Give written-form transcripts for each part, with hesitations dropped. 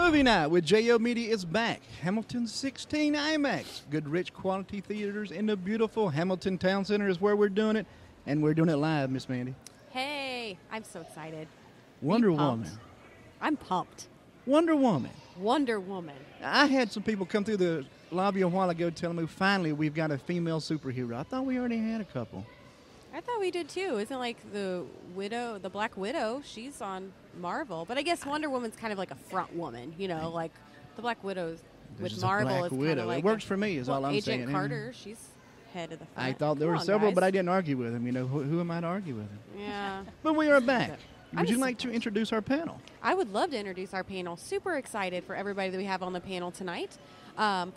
Movie night with JO Media is back. Hamilton 16 IMAX. Good, rich, quality theaters in the beautiful Hamilton Town Center is where we're doing it. And we're doing it live, Miss Mandy. Hey, I'm so excited. Wonder Woman. I'm pumped. Wonder Woman. Wonder Woman. I had some people come through the lobby a while ago telling me finally we've got a female superhero. I thought we already had a couple. I thought we did too. Isn't like the Black Widow, she's on Marvel. But I guess Wonder Woman's kind of like a front woman, you know, like the Black Widow's with Marvel is kind of like it works for me is all I'm saying. Agent Carter, she's head of the front. I thought there were several, but I didn't argue with him. You know, who am I to argue with him? Yeah. But we are back. Would you like to introduce our panel? I would love to introduce our panel. Super excited for everybody that we have on the panel tonight.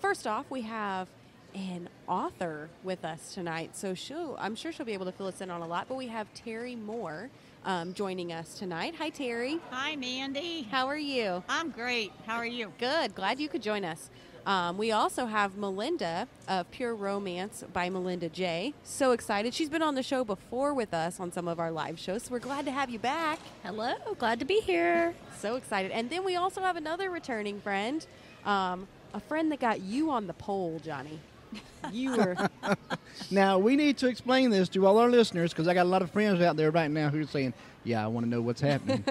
First off, we have an author with us tonight, so I'm sure she'll be able to fill us in on a lot, but we have Terry Moore joining us tonight. Hi, Terry. Hi, Mandy. How are you? I'm great. How are you? Good. Glad you could join us. We also have Melinda of Pure Romance by Melinda J. So excited. She's been on the show before with us on some of our live shows, so we're glad to have you back. Hello. Glad to be here. So excited. And then we also have another returning friend, a friend that got you on the poll, Johnny. You were. Now, we need to explain this to all our listeners because I got a lot of friends out there right now who are saying, yeah, I want to know what's happening.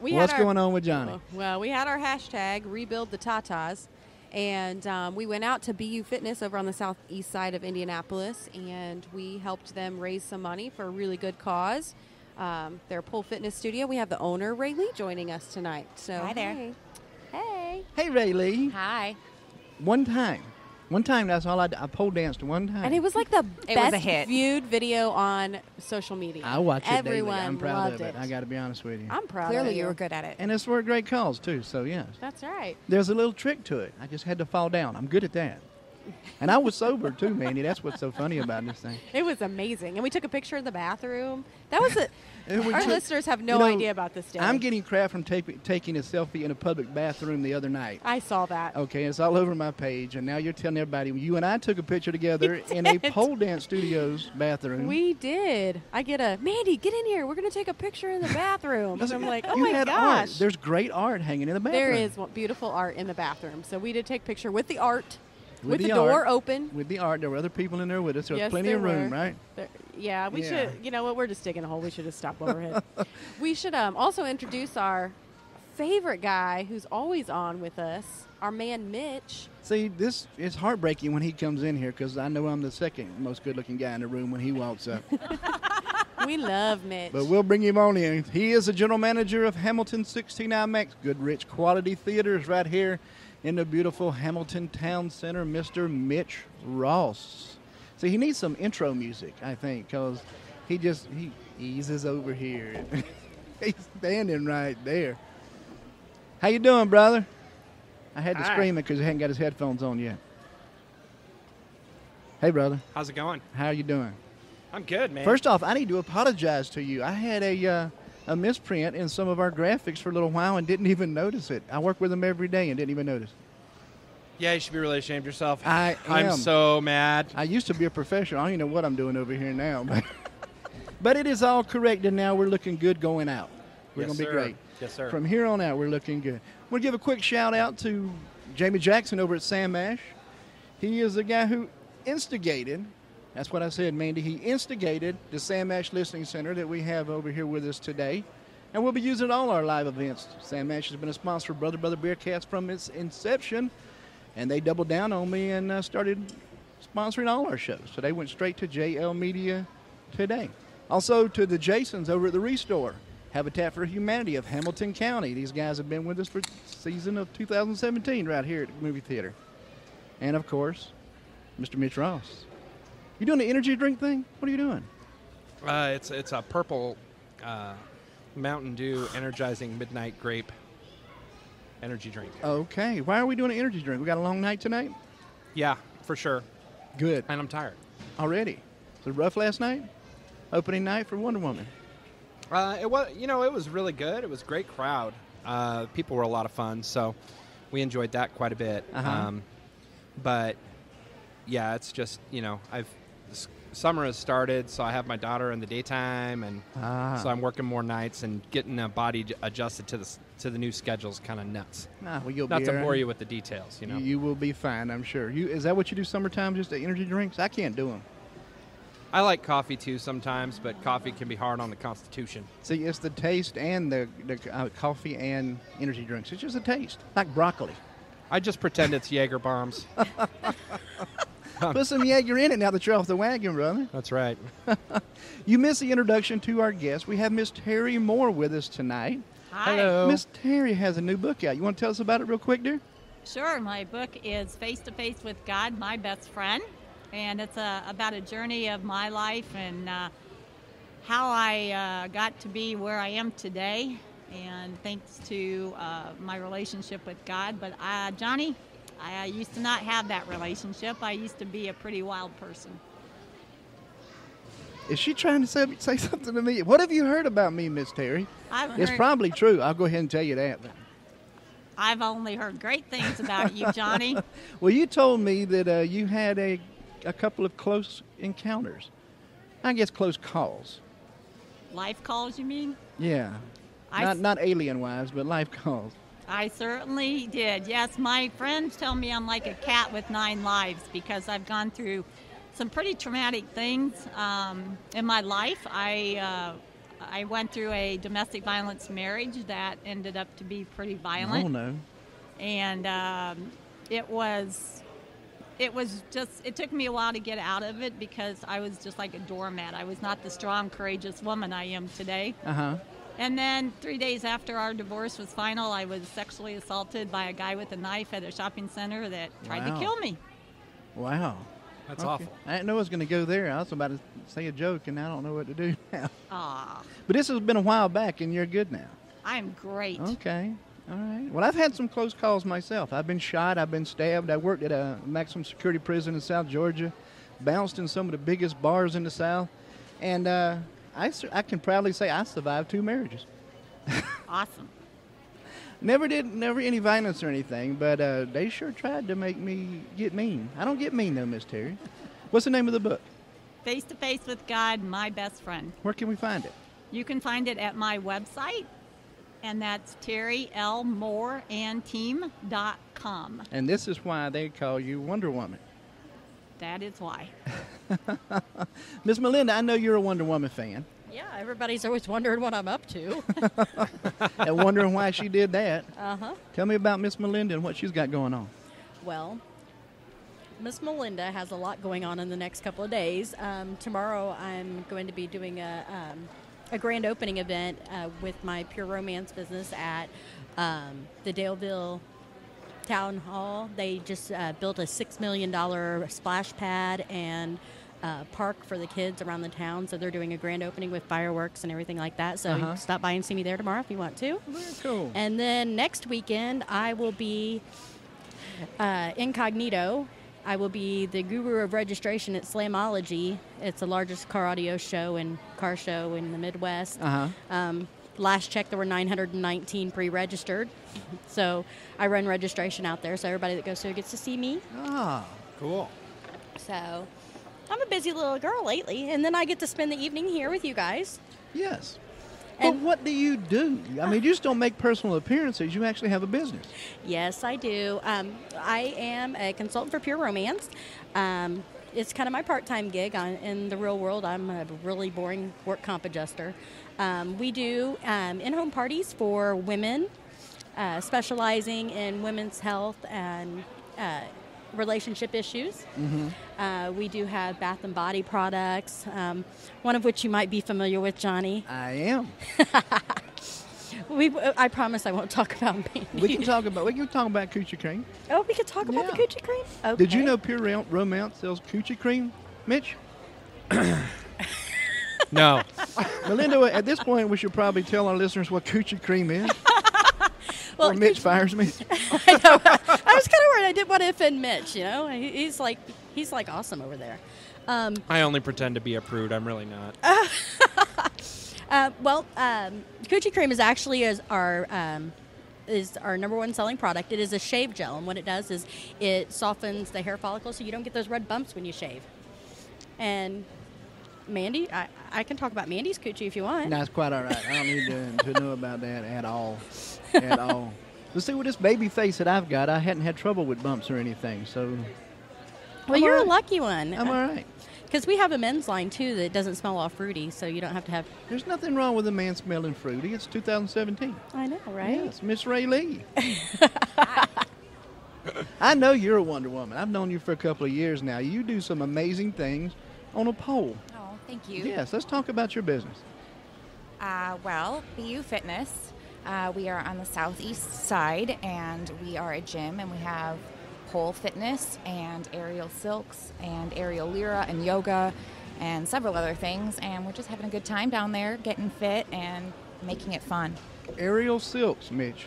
What's going on with Johnny? Well, we had our hashtag, Rebuild the Tatas, and we went out to BU Fitness over on the southeast side of Indianapolis, and we helped them raise some money for a really good cause. Their pole fitness studio. We have the owner, Ray Lee, joining us tonight. So, hi there. Hey. Hey, Ray Lee. Hi. One time, that's all I pole danced one time. And it was like the best was a hit. Viewed video on social media. I watch it Everyone daily. I'm proud loved of it. I got to be honest with you. I'm proud Clearly of you were good at it. And it's for a great cause, too, so yes. That's right. There's a little trick to it. I just had to fall down. I'm good at that. And I was sober, too, Mandy. That's what's so funny about this thing. It was amazing. And we took a picture in the bathroom. That was it. And Our listeners have no idea about this day. I'm getting crap from taking a selfie in a public bathroom the other night. I saw that. Okay, it's all over my page, and now you're telling everybody you and I took a picture together in a pole dance studio's bathroom. We did. I get Mandy, get in here. We're going to take a picture in the bathroom. And I'm like, oh you my had gosh. Art. There's great art hanging in the bathroom. There is beautiful art in the bathroom. So we did take a picture with the art. With the art, door open. With the art. There were other people in there with us. There was Yes, plenty there of room, were. right? We should, you know what, we're just digging a hole. We should just stop overhead. We should also introduce our favorite guy who's always on with us, our man Mitch. See, this is heartbreaking when he comes in here because I know I'm the second most good-looking guy in the room when he walks up. We love Mitch. But we'll bring him on in. He is the general manager of Hamilton 16 IMAX. Good, rich, quality theaters right here in the beautiful Hamilton Town Center, Mr. Mitch Ross. See, he needs some intro music, I think, because he eases over here. He's standing right there. How you doing, brother? I had to scream it because he hadn't got his headphones on yet. Hey, brother. How's it going? How are you doing? I'm good, man. First off, I need to apologize to you. I had a misprint in some of our graphics for a little while and didn't even notice it. I work with them every day and didn't even notice. Yeah, you should be really ashamed of yourself. I'm so mad. I used to be a professional. I don't even know what I'm doing over here now. But it is all corrected now. We're looking good going out. We're going to be great. Yes, sir. From here on out, we're looking good. We'll give a quick shout out to Jamie Jackson over at Sam Ash. He is the guy who instigated, that's what I said, Mandy, he instigated the Sam Ash Listening Center that we have over here with us today. And we'll be using all our live events. Sam Ash has been a sponsor of Brother Bearcats from its inception. And they doubled down on me and started sponsoring all our shows. So they went straight to JL Media today. Also to the Jasons over at the Restore, Habitat for Humanity of Hamilton County. These guys have been with us for the season of 2017 right here at the movie theater. And, of course, Mr. Mitch Ross. You doing the energy drink thing? What are you doing? It's a purple Mountain Dew energizing midnight grape energy drink. Okay. Why are we doing an energy drink? We got a long night tonight? Yeah, for sure. Good. And I'm tired. Already. Was it rough last night? Opening night for Wonder Woman. It was really good. It was a great crowd. People were a lot of fun, so we enjoyed that quite a bit. Uh-huh. But yeah, it's just, summer has started, so I have my daughter in the daytime, and so I'm working more nights and getting the body adjusted to the new schedule is kind of nuts. Well, you'll Not be to all bore right. you with the details, you know. You will be fine, I'm sure. Is that what you do summertime, just the energy drinks? I can't do them. I like coffee too sometimes, but coffee can be hard on the constitution. See, it's the taste and the coffee and energy drinks. It's just a taste, like broccoli. I just pretend it's Jaeger bombs. Put some Jaeger in it now that you're off the wagon, brother. That's right. You missed the introduction to our guest. We have Miss Terry Moore with us tonight. Hi. Hello. Miss Terry has a new book out. You want to tell us about it real quick, dear? Sure. My book is Face to Face with God, My Best Friend. And it's about a journey of my life and how I got to be where I am today. And thanks to my relationship with God. But Johnny, I used to not have that relationship. I used to be a pretty wild person. Is she trying to say something to me? What have you heard about me, Miss Terry? It's Heard, probably true. I'll go ahead and tell you that. I've only heard great things about you, Johnny. Well, you told me that you had a couple of close encounters. I guess close calls. Life calls, you mean? Yeah. Not alien-wise, but life calls. I certainly did. Yes, my friends tell me I'm like a cat with 9 lives because I've gone through some pretty traumatic things in my life. I went through a domestic violence marriage that ended up to be pretty violent. Oh, no. And it took me a while to get out of it because I was just like a doormat. I was not the strong, courageous woman I am today. Uh-huh. And then 3 days after our divorce was final, I was sexually assaulted by a guy with a knife at a shopping center that tried to kill me. Wow. That's awful. I didn't know I was going to go there. I was about to say a joke, and I don't know what to do now. Ah, But this has been a while back, and you're good now. I'm great. Okay. All right. Well, I've had some close calls myself. I've been shot. I've been stabbed. I worked at a maximum security prison in South Georgia, bounced in some of the biggest bars in the South, and I can proudly say I survived 2 marriages. Awesome. Never any violence or anything, but they sure tried to make me get mean. I don't get mean, though, Miss Terry. What's the name of the book? Face to Face with God, My Best Friend. Where can we find it? You can find it at my website, and that's terrylmooreandteam.com. And this is why they call you Wonder Woman. That is why. Miss Melinda, I know you're a Wonder Woman fan. Yeah, everybody's always wondering what I'm up to. And wondering why she did that. Uh-huh. Tell me about Miss Melinda and what she's got going on. Well, Miss Melinda has a lot going on in the next couple of days. Tomorrow I'm going to be doing a grand opening event with my Pure Romance business at the Daleville Town Hall. They just built a $6 million splash pad and park for the kids around the town, so they're doing a grand opening with fireworks and everything like that. So stop by and see me there tomorrow if you want to. Very cool. And then next weekend I will be incognito. I will be the guru of registration at Slamology. It's the largest car audio show and car show in the Midwest. Last check, there were 919 pre-registered. So I run registration out there, so everybody that goes through gets to see me. Ah, Cool. So I'm a busy little girl lately, and then I get to spend the evening here with you guys. yes. And- But what do you do? I mean, you just don't make personal appearances. You actually have a business. Yes, I do. I am a consultant for Pure Romance. It's kind of my part-time gig. In the real world, I'm a really boring work comp adjuster. We do in-home parties for women, specializing in women's health and relationship issues. We do have bath and body products, one of which you might be familiar with, Johnny. I am. I promise I won't talk about me. We can talk about coochie cream. Oh, we could talk about the Yeah. coochie cream? Okay. Did you know Pure Romance sells coochie cream, Mitch? No. Melinda, at this point, we should probably tell our listeners what coochie cream is. Well, or Mitch fires me. I know. I was kind of worried. I didn't want to offend Mitch. You know, he's like awesome over there. I only pretend to be a prude. I'm really not. Coochie cream is actually our number one selling product. It is a shave gel, and what it does is it softens the hair follicle, so you don't get those red bumps when you shave. And Mandy, I can talk about Mandy's coochie if you want. That's quite all right. I don't need to know about that at all. At all. Let's see, with this baby face that I've got, I hadn't had trouble with bumps or anything. So, Well, you're a lucky one. I'm all right. Because we have a men's line, too, that doesn't smell all fruity, so you don't have to have... There's nothing wrong with a man smelling fruity. It's 2017. I know, right? Yes, Miss Ray Lee. I know you're a Wonder Woman. I've known you for a couple of years now. You do some amazing things on a pole. Oh, thank you. Yes, let's talk about your business. Well, BU Fitness. We are on the southeast side, and we are a gym, and we have pole fitness and aerial silks and aerial lyra and yoga and several other things, and we're just having a good time down there, getting fit and making it fun. Aerial silks, Mitch.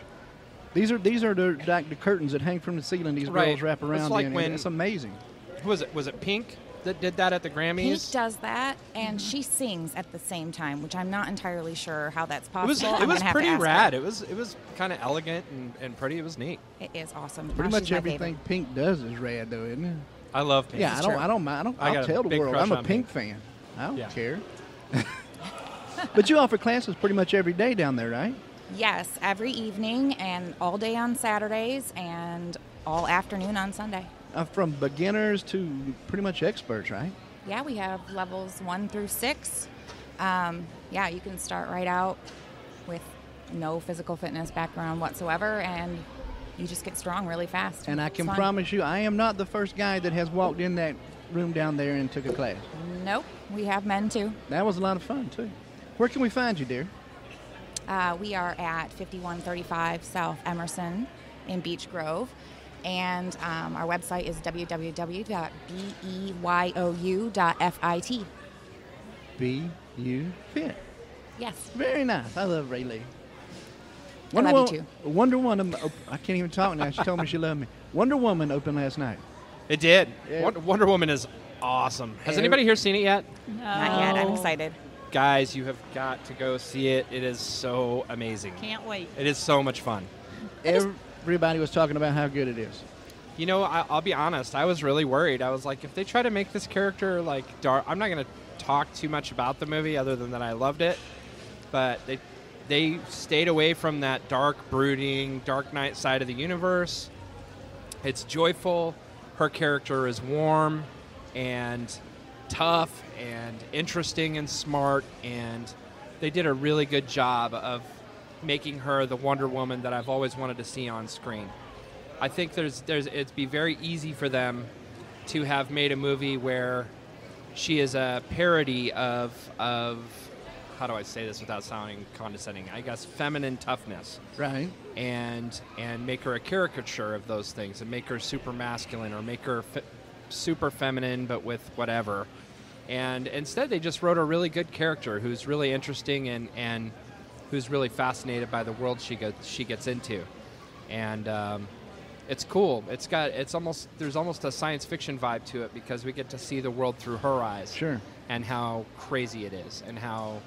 These are the curtains that hang from the ceiling. These girls wrap around it's like in. When, it's amazing. Was it Pink that did that at the Grammys? Pink does that, and she sings at the same time, which I'm not entirely sure how that's possible. It was pretty rad. It was kind of elegant and pretty. It was neat. It is awesome. Pretty Now much she's my everything favorite. Pink does is rad, though, isn't it? I love Pink. Yeah, I don't mind. I'll tell the big world crush I'm a on Pink fan. I don't care. But you offer classes pretty much every day down there, right? Yes, every evening and all day on Saturdays and all afternoon on Sunday. From beginners to pretty much experts, right? Yeah, we have levels 1 through 6. Yeah, you can start right out with no physical fitness background whatsoever, and you just get strong really fast. And I can It's fun. promise you, I am not the first guy that has walked in that room down there and took a class. Nope, we have men too. That was a lot of fun, too. Where can we find you, dear? We are at 5135 South Emerson in Beech Grove. And our website is www.beyoU.fit. BU Fit. Yes. Very nice. I love Ray Lee. I love you too. Wonder Woman. I can't even talk now. She told me she loved me. Wonder Woman opened last night. It did. Yeah. Wonder Woman is awesome. Has anybody here seen it yet? Not yet. I'm excited. Guys, you have got to go see it. It is so amazing. Can't wait. It is so much fun. Everybody was talking about how good it is. You know, I'll be honest. I was really worried. I was like, if they try to make this character like dark, I'm not going to talk too much about the movie other than that I loved it. But they stayed away from that dark, brooding, Dark Knight side of the universe. It's joyful. Her character is warm and tough and interesting and smart, and they did a really good job of making her the Wonder Woman that I've always wanted to see on screen. I think it'd be very easy for them to have made a movie where she is a parody of how do I say this without sounding condescending? I guess feminine toughness. Right. And make her a caricature of those things, and make her super masculine, or make her super feminine but with whatever. And instead they just wrote a really good character who's really interesting and who's really fascinated by the world she gets into. And it's cool. There's almost a science fiction vibe to it, because we get to see the world through her eyes. Sure. And how crazy it is, and how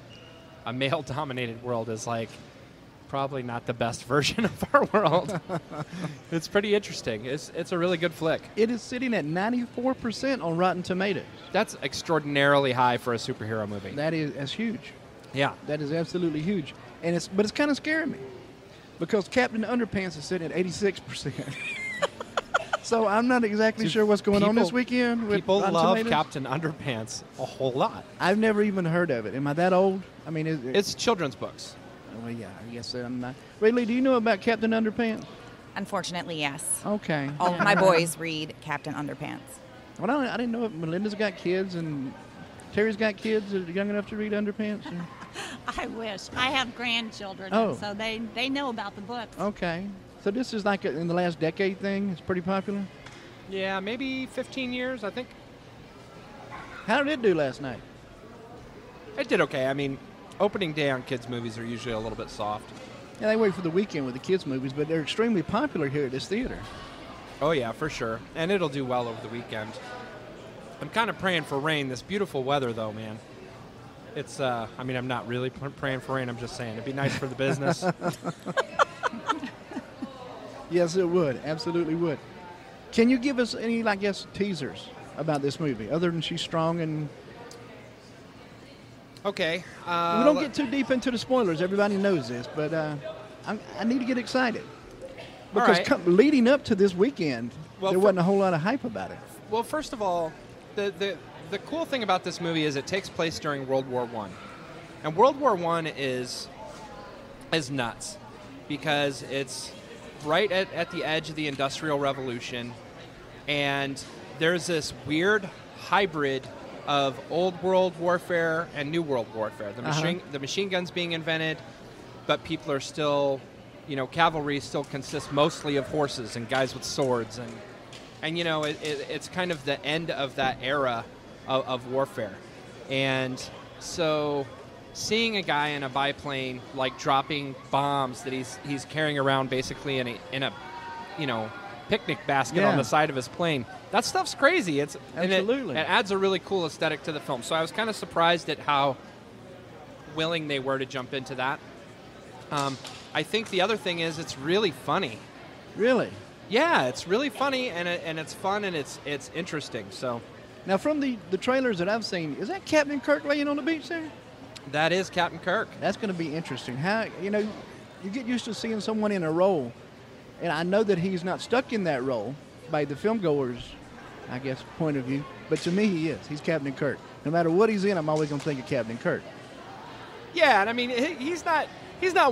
a male-dominated world is like probably not the best version of our world. It's pretty interesting. It's a really good flick. It is sitting at 94% on Rotten Tomatoes. That's extraordinarily high for a superhero movie. That's huge. Yeah. That is absolutely huge. But it's kind of scaring me, because Captain Underpants is sitting at 86%. So I'm not exactly sure what's going on this weekend. With People Rotten love Tomatoes. Captain Underpants a whole lot. I've never even heard of it. Am I that old? I mean, It's children's books. well, yeah, I guess I'm not. Ray Lee, do you know about Captain Underpants? Unfortunately, yes. Okay. All of my boys read Captain Underpants. Well, I didn't know it. Melinda's got kids, and Terry's got kids that are young enough to read Underpants. I wish. I have grandchildren, Oh. and so they know about the books. Okay. So this is like in the last decade thing. It's pretty popular. Yeah, maybe 15 years, I think. How did it do last night? It did okay. I mean, opening day on kids' movies are usually a little bit soft. Yeah, they wait for the weekend with the kids' movies, but they're extremely popular here at this theater. Oh, yeah, for sure. And it'll do well over the weekend. I'm kind of praying for rain. This beautiful weather, though, man. It's, I'm not really praying for rain. I'm just saying it'd be nice for the business. Yes, it would. Absolutely would. Can you give us any, teasers about this movie, other than she's strong and Okay. We don't get too deep into the spoilers. Everybody knows this, but I need to get excited. Because right. Leading up to this weekend, Well, there wasn't a whole lot of hype about it. Well, first of all, the cool thing about this movie is it takes place during World War I. And World War I is nuts because it's right at the edge of the Industrial Revolution, and there's this weird hybrid of old world warfare and new world warfare. The machine guns being invented, but people are still, cavalry still consists mostly of horses and guys with swords, and it's kind of the end of that era of warfare. And so seeing a guy in a biplane like dropping bombs that he's carrying around basically in a picnic basket on the side of his plane, that stuff's crazy. Absolutely. It adds a really cool aesthetic to the film. So I was kind of surprised at how willing they were to jump into that. I think the other thing is it's really funny. Really? Yeah, it's really funny and it's fun and it's interesting. So now from the trailers that I've seen, is that Captain Kirk laying on the beach there? that is Captain Kirk. That's going to be interesting. How you get used to seeing someone in a role, and I know that he's not stuck in that role by the film goers, I guess, point of view. But to me, he is. He's Captain Kirk. No matter what he's in, I'm always going to think of Captain Kirk. Yeah, and I mean, he's not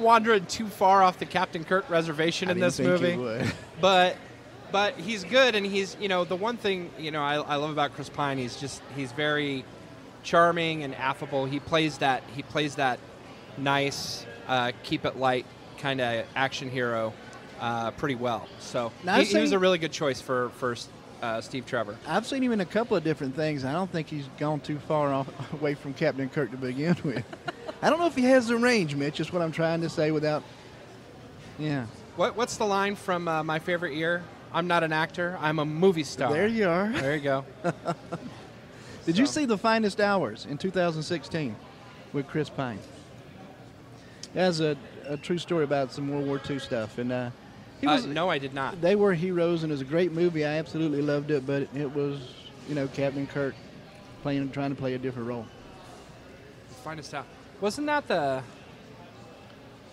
wandering too far off the Captain Kirk reservation in this movie. He would. But he's good, and he's the one thing I love about Chris Pine. He's very charming and affable. He plays that nice, keep it light kind of action hero pretty well. So he was a really good choice for Steve Trevor. I've seen him in a couple of different things. I don't think he's gone too far away from Captain Kirk to begin with. I don't know if he has the range, Mitch, is what I'm trying to say without... Yeah. What's the line from My Favorite Year? I'm not an actor. I'm a movie star. There you are. There you go. Did you see The Finest Hours in 2016 with Chris Pine? That's a true story about some World War II stuff. And no, I did not. They were heroes, and it was a great movie. I absolutely loved it, but it was, Captain Kirk trying to play a different role. The Finest Hour. Wasn't that the...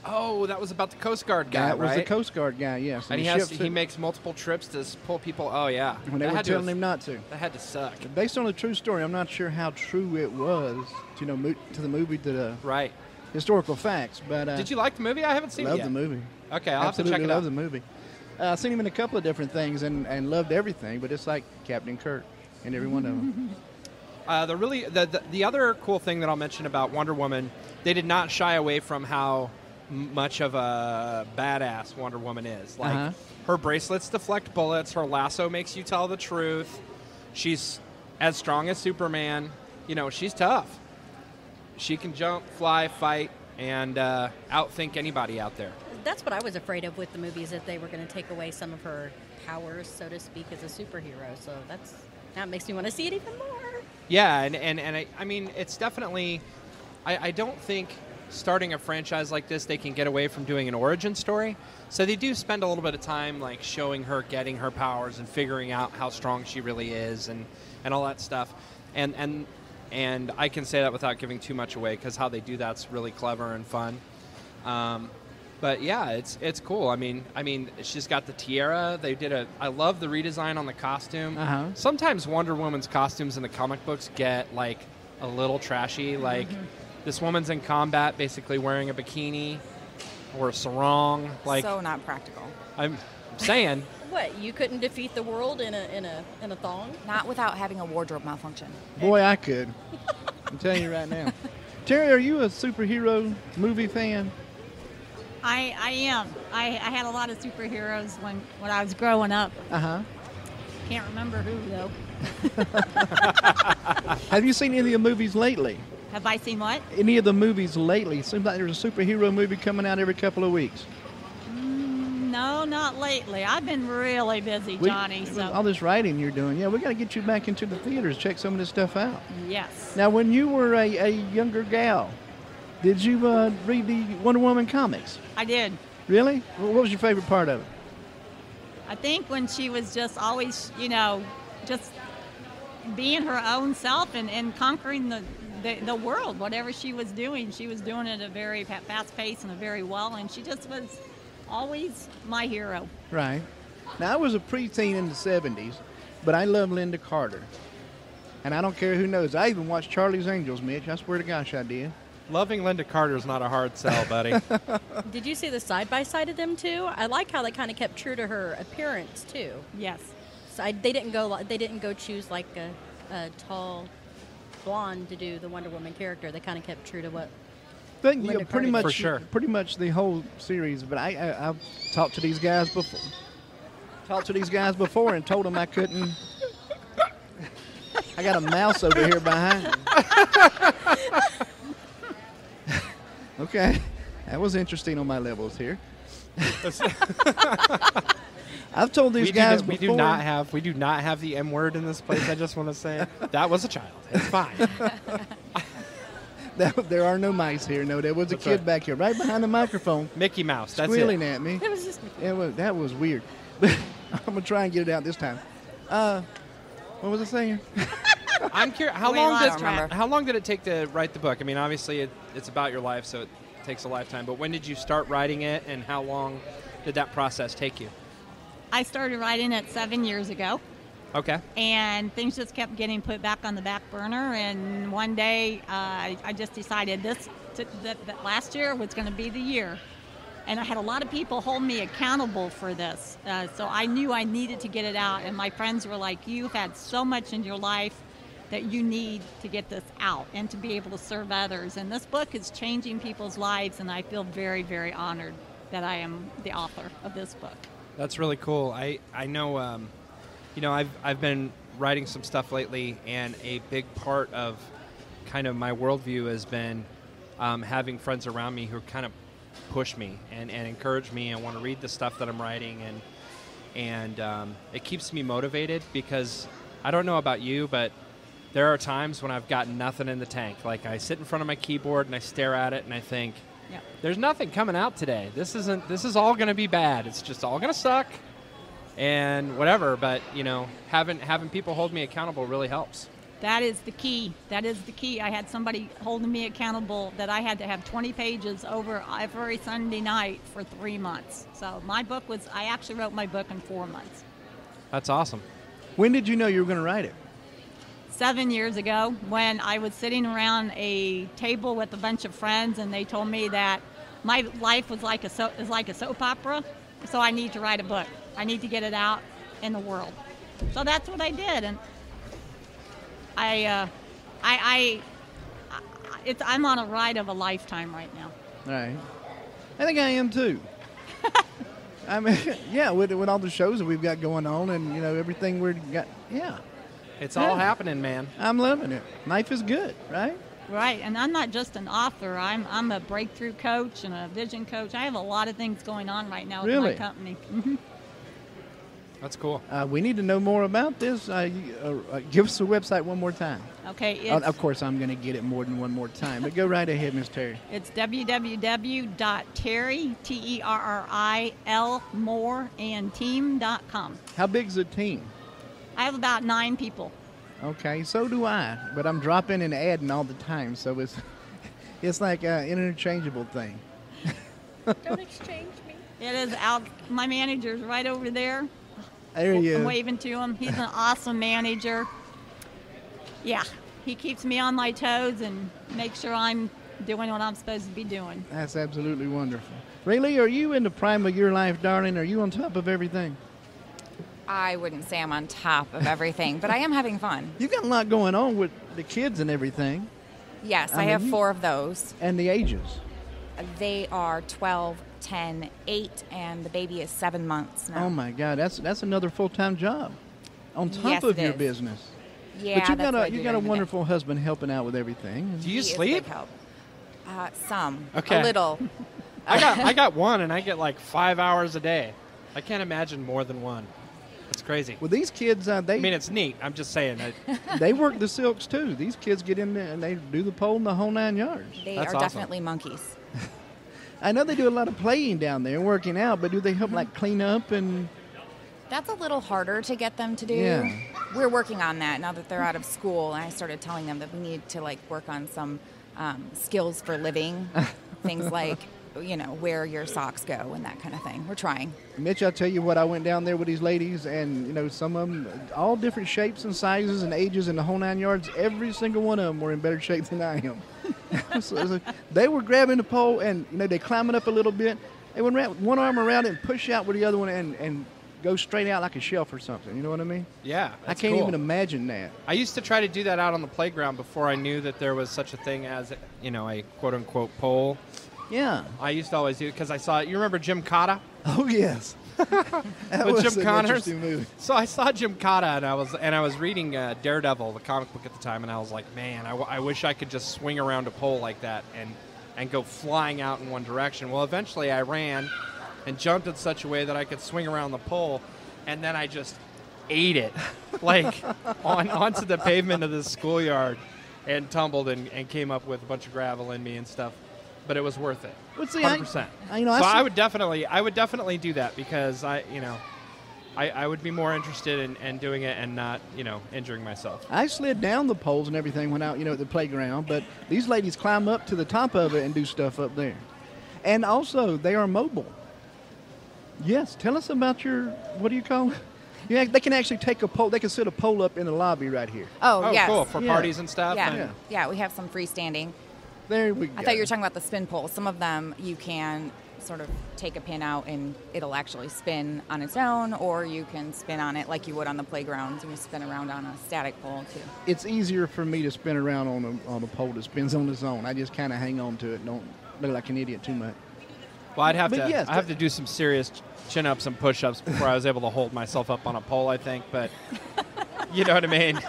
Oh, that was about the Coast Guard guy, That was right? the Coast Guard guy, yes. And he makes multiple trips to pull people. Oh, yeah. When they were telling him not to. That had to suck. Based on a true story, I'm not sure how true it was, to the movie, to the historical facts. But did you like the movie? I haven't seen it yet. Loved the movie. Okay, I'll have to check it out. Absolutely love the movie. I've seen him in a couple of different things and loved everything, but it's like Captain Kirk in every one of them. The other cool thing that I'll mention about Wonder Woman, they did not shy away from how much of a badass Wonder Woman is. Like, her bracelets deflect bullets, her lasso makes you tell the truth. She's as strong as Superman. She's tough. She can jump, fly, fight, and outthink anybody out there. That's what I was afraid of with the movies, that they were going to take away some of her powers, so to speak, as a superhero. So that makes me want to see it even more. Yeah, and I mean, it's definitely... I don't think starting a franchise like this, they can get away from doing an origin story. So they do spend a little bit of time like showing her getting her powers and figuring out how strong she really is and all that stuff. And I can say that without giving too much away, because how they do that's really clever and fun. But yeah, it's cool. I mean, she's got the tiara. I love the redesign on the costume. Sometimes Wonder Woman's costumes in the comic books get like a little trashy. Like this woman's in combat, basically wearing a bikini or a sarong. Like, so not practical. I'm saying. What, you couldn't defeat the world in a thong? Not without having a wardrobe malfunction. Boy, I could. I'm telling you right now. Terry, are you a superhero movie fan? I am. I had a lot of superheroes when I was growing up. Can't remember who, though. Have you seen any of the movies lately? Have I seen what? Any of the movies lately? Seems like there's a superhero movie coming out every couple of weeks. No, not lately. I've been really busy, Johnny. All this writing you're doing. Yeah, we got to get you back into the theaters, check some of this stuff out. Yes. Now, when you were a younger gal, did you read the Wonder Woman comics? I did. Really? What was your favorite part of it? I think when she was just always, just being her own self and conquering the the world. Whatever she was doing it at a very fast pace and a very well, and she just was always my hero. Right. Now, I was a preteen in the 70s, but I love Linda Carter. And I don't care who knows. I even watched Charlie's Angels, Mitch. I swear to gosh I did. Loving Linda Carter is not a hard sell, buddy. Did you see the side-by-side of them, too? I like how they kind of kept true to her appearance, too. Yes. So they didn't go choose like a tall blonde to do the Wonder Woman character. They kind of kept true to what But, Linda pretty Carter much, For sure. pretty much the whole series. But I've talked to these guys before. And told them I couldn't. I got a mouse over here behind me. Okay, that was interesting on my levels here. I've told these guys we before. We do not have the M word in this place. I just want to say that was a child. It's fine. There are no mice here. No, there was a That's kid right. back here, right behind the microphone, Mickey Mouse. That's squealing it. at me. It was just That was weird. I'm gonna try and get it out this time. What was I saying? I'm curious. We lost track. How long did it take to write the book? I mean, obviously it's about your life, so it takes a lifetime. But when did you start writing it, and how long did that process take you? I started writing it 7 years ago, Okay. and things just kept getting put back on the back burner. And one day, I just decided that last year was going to be the year. And I had a lot of people hold me accountable for this. So I knew I needed to get it out. And my friends were like, you've had so much in your life that you need to get this out and to be able to serve others. And this book is changing people's lives, and I feel very, very honored that I am the author of this book. That's really cool. I know, I've been writing some stuff lately, and a big part of kind of my worldview has been having friends around me who kind of push me and encourage me and want to read the stuff that I'm writing, and it keeps me motivated, because I don't know about you, but there are times when I've got nothing in the tank. Like, I sit in front of my keyboard and I stare at it and I think, Yep. there's nothing coming out today. This is all going to be bad. It's just all going to suck and whatever. But, having people hold me accountable really helps. That is the key. I had somebody holding me accountable that I had to have 20 pages over every Sunday night for 3 months. So I actually wrote my book in 4 months. That's awesome. When did you know you were going to write it? 7 years ago, when I was sitting around a table with a bunch of friends, and they told me that my life was like a soap opera, so I need to write a book. I need to get it out in the world. So that's what I did, and I'm on a ride of a lifetime right now. Right. I think I am too. I mean, yeah, with all the shows that we've got going on, and everything we've got. Yeah. It's all happening, man. I'm loving it. Life is good, right? Right, and I'm not just an author. I'm a breakthrough coach and a vision coach. I have a lot of things going on right now with my company. Mm-hmm. That's cool. We need to know more about this. Give us the website one more time. Okay. Of course, I'm going to get it more than one more time, but go right ahead, Miss Terry. It's www.terry.team.com. How big's the team? I have about 9 people. Okay, so do I, but I'm dropping and adding all the time, so it's like an interchangeable thing. don't exchange me. It is out. My manager's right over there. There you I'm go. waving to him. He's an awesome manager. Yeah, he keeps me on my toes and makes sure I'm doing what I'm supposed to be doing. That's absolutely wonderful. Rayleigh, are you in the prime of your life, darling? Are you on top of everything? I wouldn't say I'm on top of everything, but I am having fun. You've got a lot going on with the kids and everything. Yes, I I have mean, 4 of those. And the ages. They are 12, 10, 8, and the baby is 7 months now. Oh, my God. That's another full-time job on top Yes, of it your is. business. Yeah, But you that's what I do got a during the day. wonderful husband helping out with everything. Do you He is sleep? big help. Some. Okay. A little. I got one, and I get like 5 hours a day. I can't imagine more than one. It's crazy. Well, these kids, I mean, it's neat. I'm just saying. they work the silks, too. These kids get in there, and they do the pole and the whole 9 yards. They That's are awesome. definitely monkeys. I know they do a lot of playing down there and working out, but do they help, like, clean up and... That's a little harder to get them to do. Yeah. we're working on that now that they're out of school. And I started telling them that we need to like work on some skills for living, things like, you know, where your socks go and that kind of thing. We're trying. Mitch, I'll tell you what, I went down there with these ladies, and, you know, some of them, all different shapes and sizes and ages and the whole 9 yards. Every single one of them were in better shape than I am. So they were grabbing the pole, and, you know, they climbing up a little bit. They would wrap one arm around it and push out with the other one and go straight out like a shelf or something. You know what I mean? Yeah, I can't even imagine that. I used to try to do that out on the playground before I knew that there was such a thing as, you know, a quote-unquote pole. Yeah. I used to always do it because I saw it. You remember Jim Cotta? Oh, yes. That With was Jim an Connors? interesting movie. So I saw Jim Cotta, and I was reading Daredevil, the comic book at the time, and I was like, man, I wish I could just swing around a pole like that and go flying out in one direction. Well, eventually I ran and jumped in such a way that I could swing around the pole, and then I just ate it, like onto the pavement of the schoolyard, and tumbled and came up with a bunch of gravel in me and stuff. But it was worth it. 100%. I would definitely do that because I would be more interested in doing it and not, you know, injuring myself. I slid down the poles and everything when out, you know, at the playground, but these ladies climb up to the top of it and do stuff up there. And also, they are mobile. Yes, tell us about your, what do you call it? Yeah, they can actually take a pole, they can set a pole up in the lobby right here. Oh, yes. Cool, for parties and stuff? Yeah, we have some freestanding. There we go. I thought you were talking about the spin poles. Some of them you can sort of take a pin out and it'll actually spin on its own, or you can spin on it like you would on the playgrounds. You spin around on a static pole too. It's easier for me to spin around on a pole that spins on its own. I just kind of hang on to it, don't look like an idiot too much. Well, I have to do some serious chin-ups and push-ups before I was able to hold myself up on a pole, I think, but you know what I mean?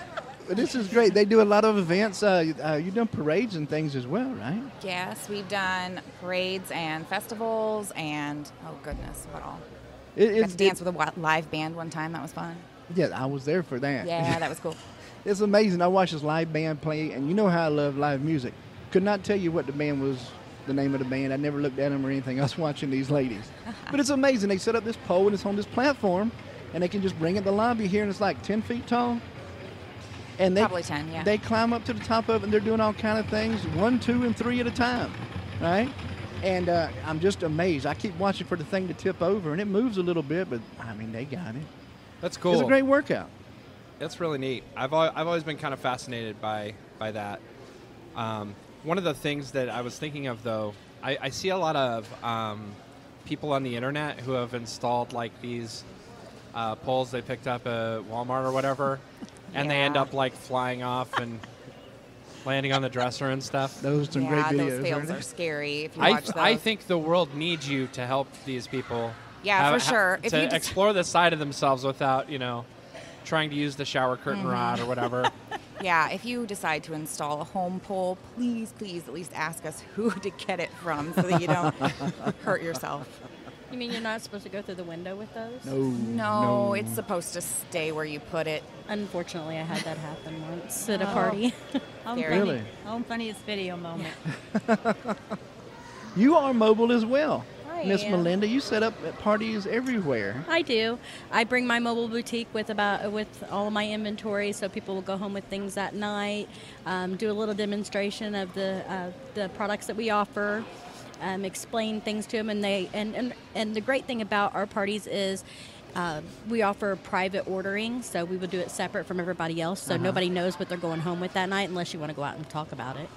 But this is great. They do a lot of events. You've done parades and things as well, right? Yes, we've done parades and festivals and, oh goodness, what all? Got to dance with a live band one time. That was fun. Yeah, I was there for that. Yeah, that was cool. It's amazing. I watched this live band play, and you know how I love live music. Could not tell you what the band was, the name of the band. I never looked at them or anything. I was watching these ladies. But it's amazing. They set up this pole, and it's on this platform, and they can just bring it in the lobby here, and it's like 10 feet tall. And Probably 10, yeah. They climb up to the top of it, and they're doing all kind of things, 1, 2, and 3 at a time, right? And I'm just amazed. I keep watching for the thing to tip over, and it moves a little bit, but, I mean, they got it. That's cool. It's a great workout. That's really neat. I've always been kind of fascinated by that. One of the things that I was thinking of, though, I see a lot of people on the internet who have installed, like, these poles they picked up at Walmart or whatever, and they end up, like, flying off and landing on the dresser and stuff. Those are some great videos. Those fails are scary if you watch those. I think the world needs you to help these people. Yeah, for sure. To explore the side of themselves without, you know, trying to use the shower curtain rod or whatever. Yeah, if you decide to install a home pole, please at least ask us who to get it from so that you don't hurt yourself. You mean you're not supposed to go through the window with those? No, it's supposed to stay where you put it. Unfortunately, I had that happen once at a party. Really? Home funniest video moment. You are mobile as well. Miss am. Melinda, you set up at parties everywhere. I do. I bring my mobile boutique with all of my inventory, so people will go home with things that night. Do a little demonstration of the products that we offer. Explain things to them, and the great thing about our parties is we offer private ordering, so we will do it separate from everybody else, so nobody knows what they're going home with that night unless you want to go out and talk about it.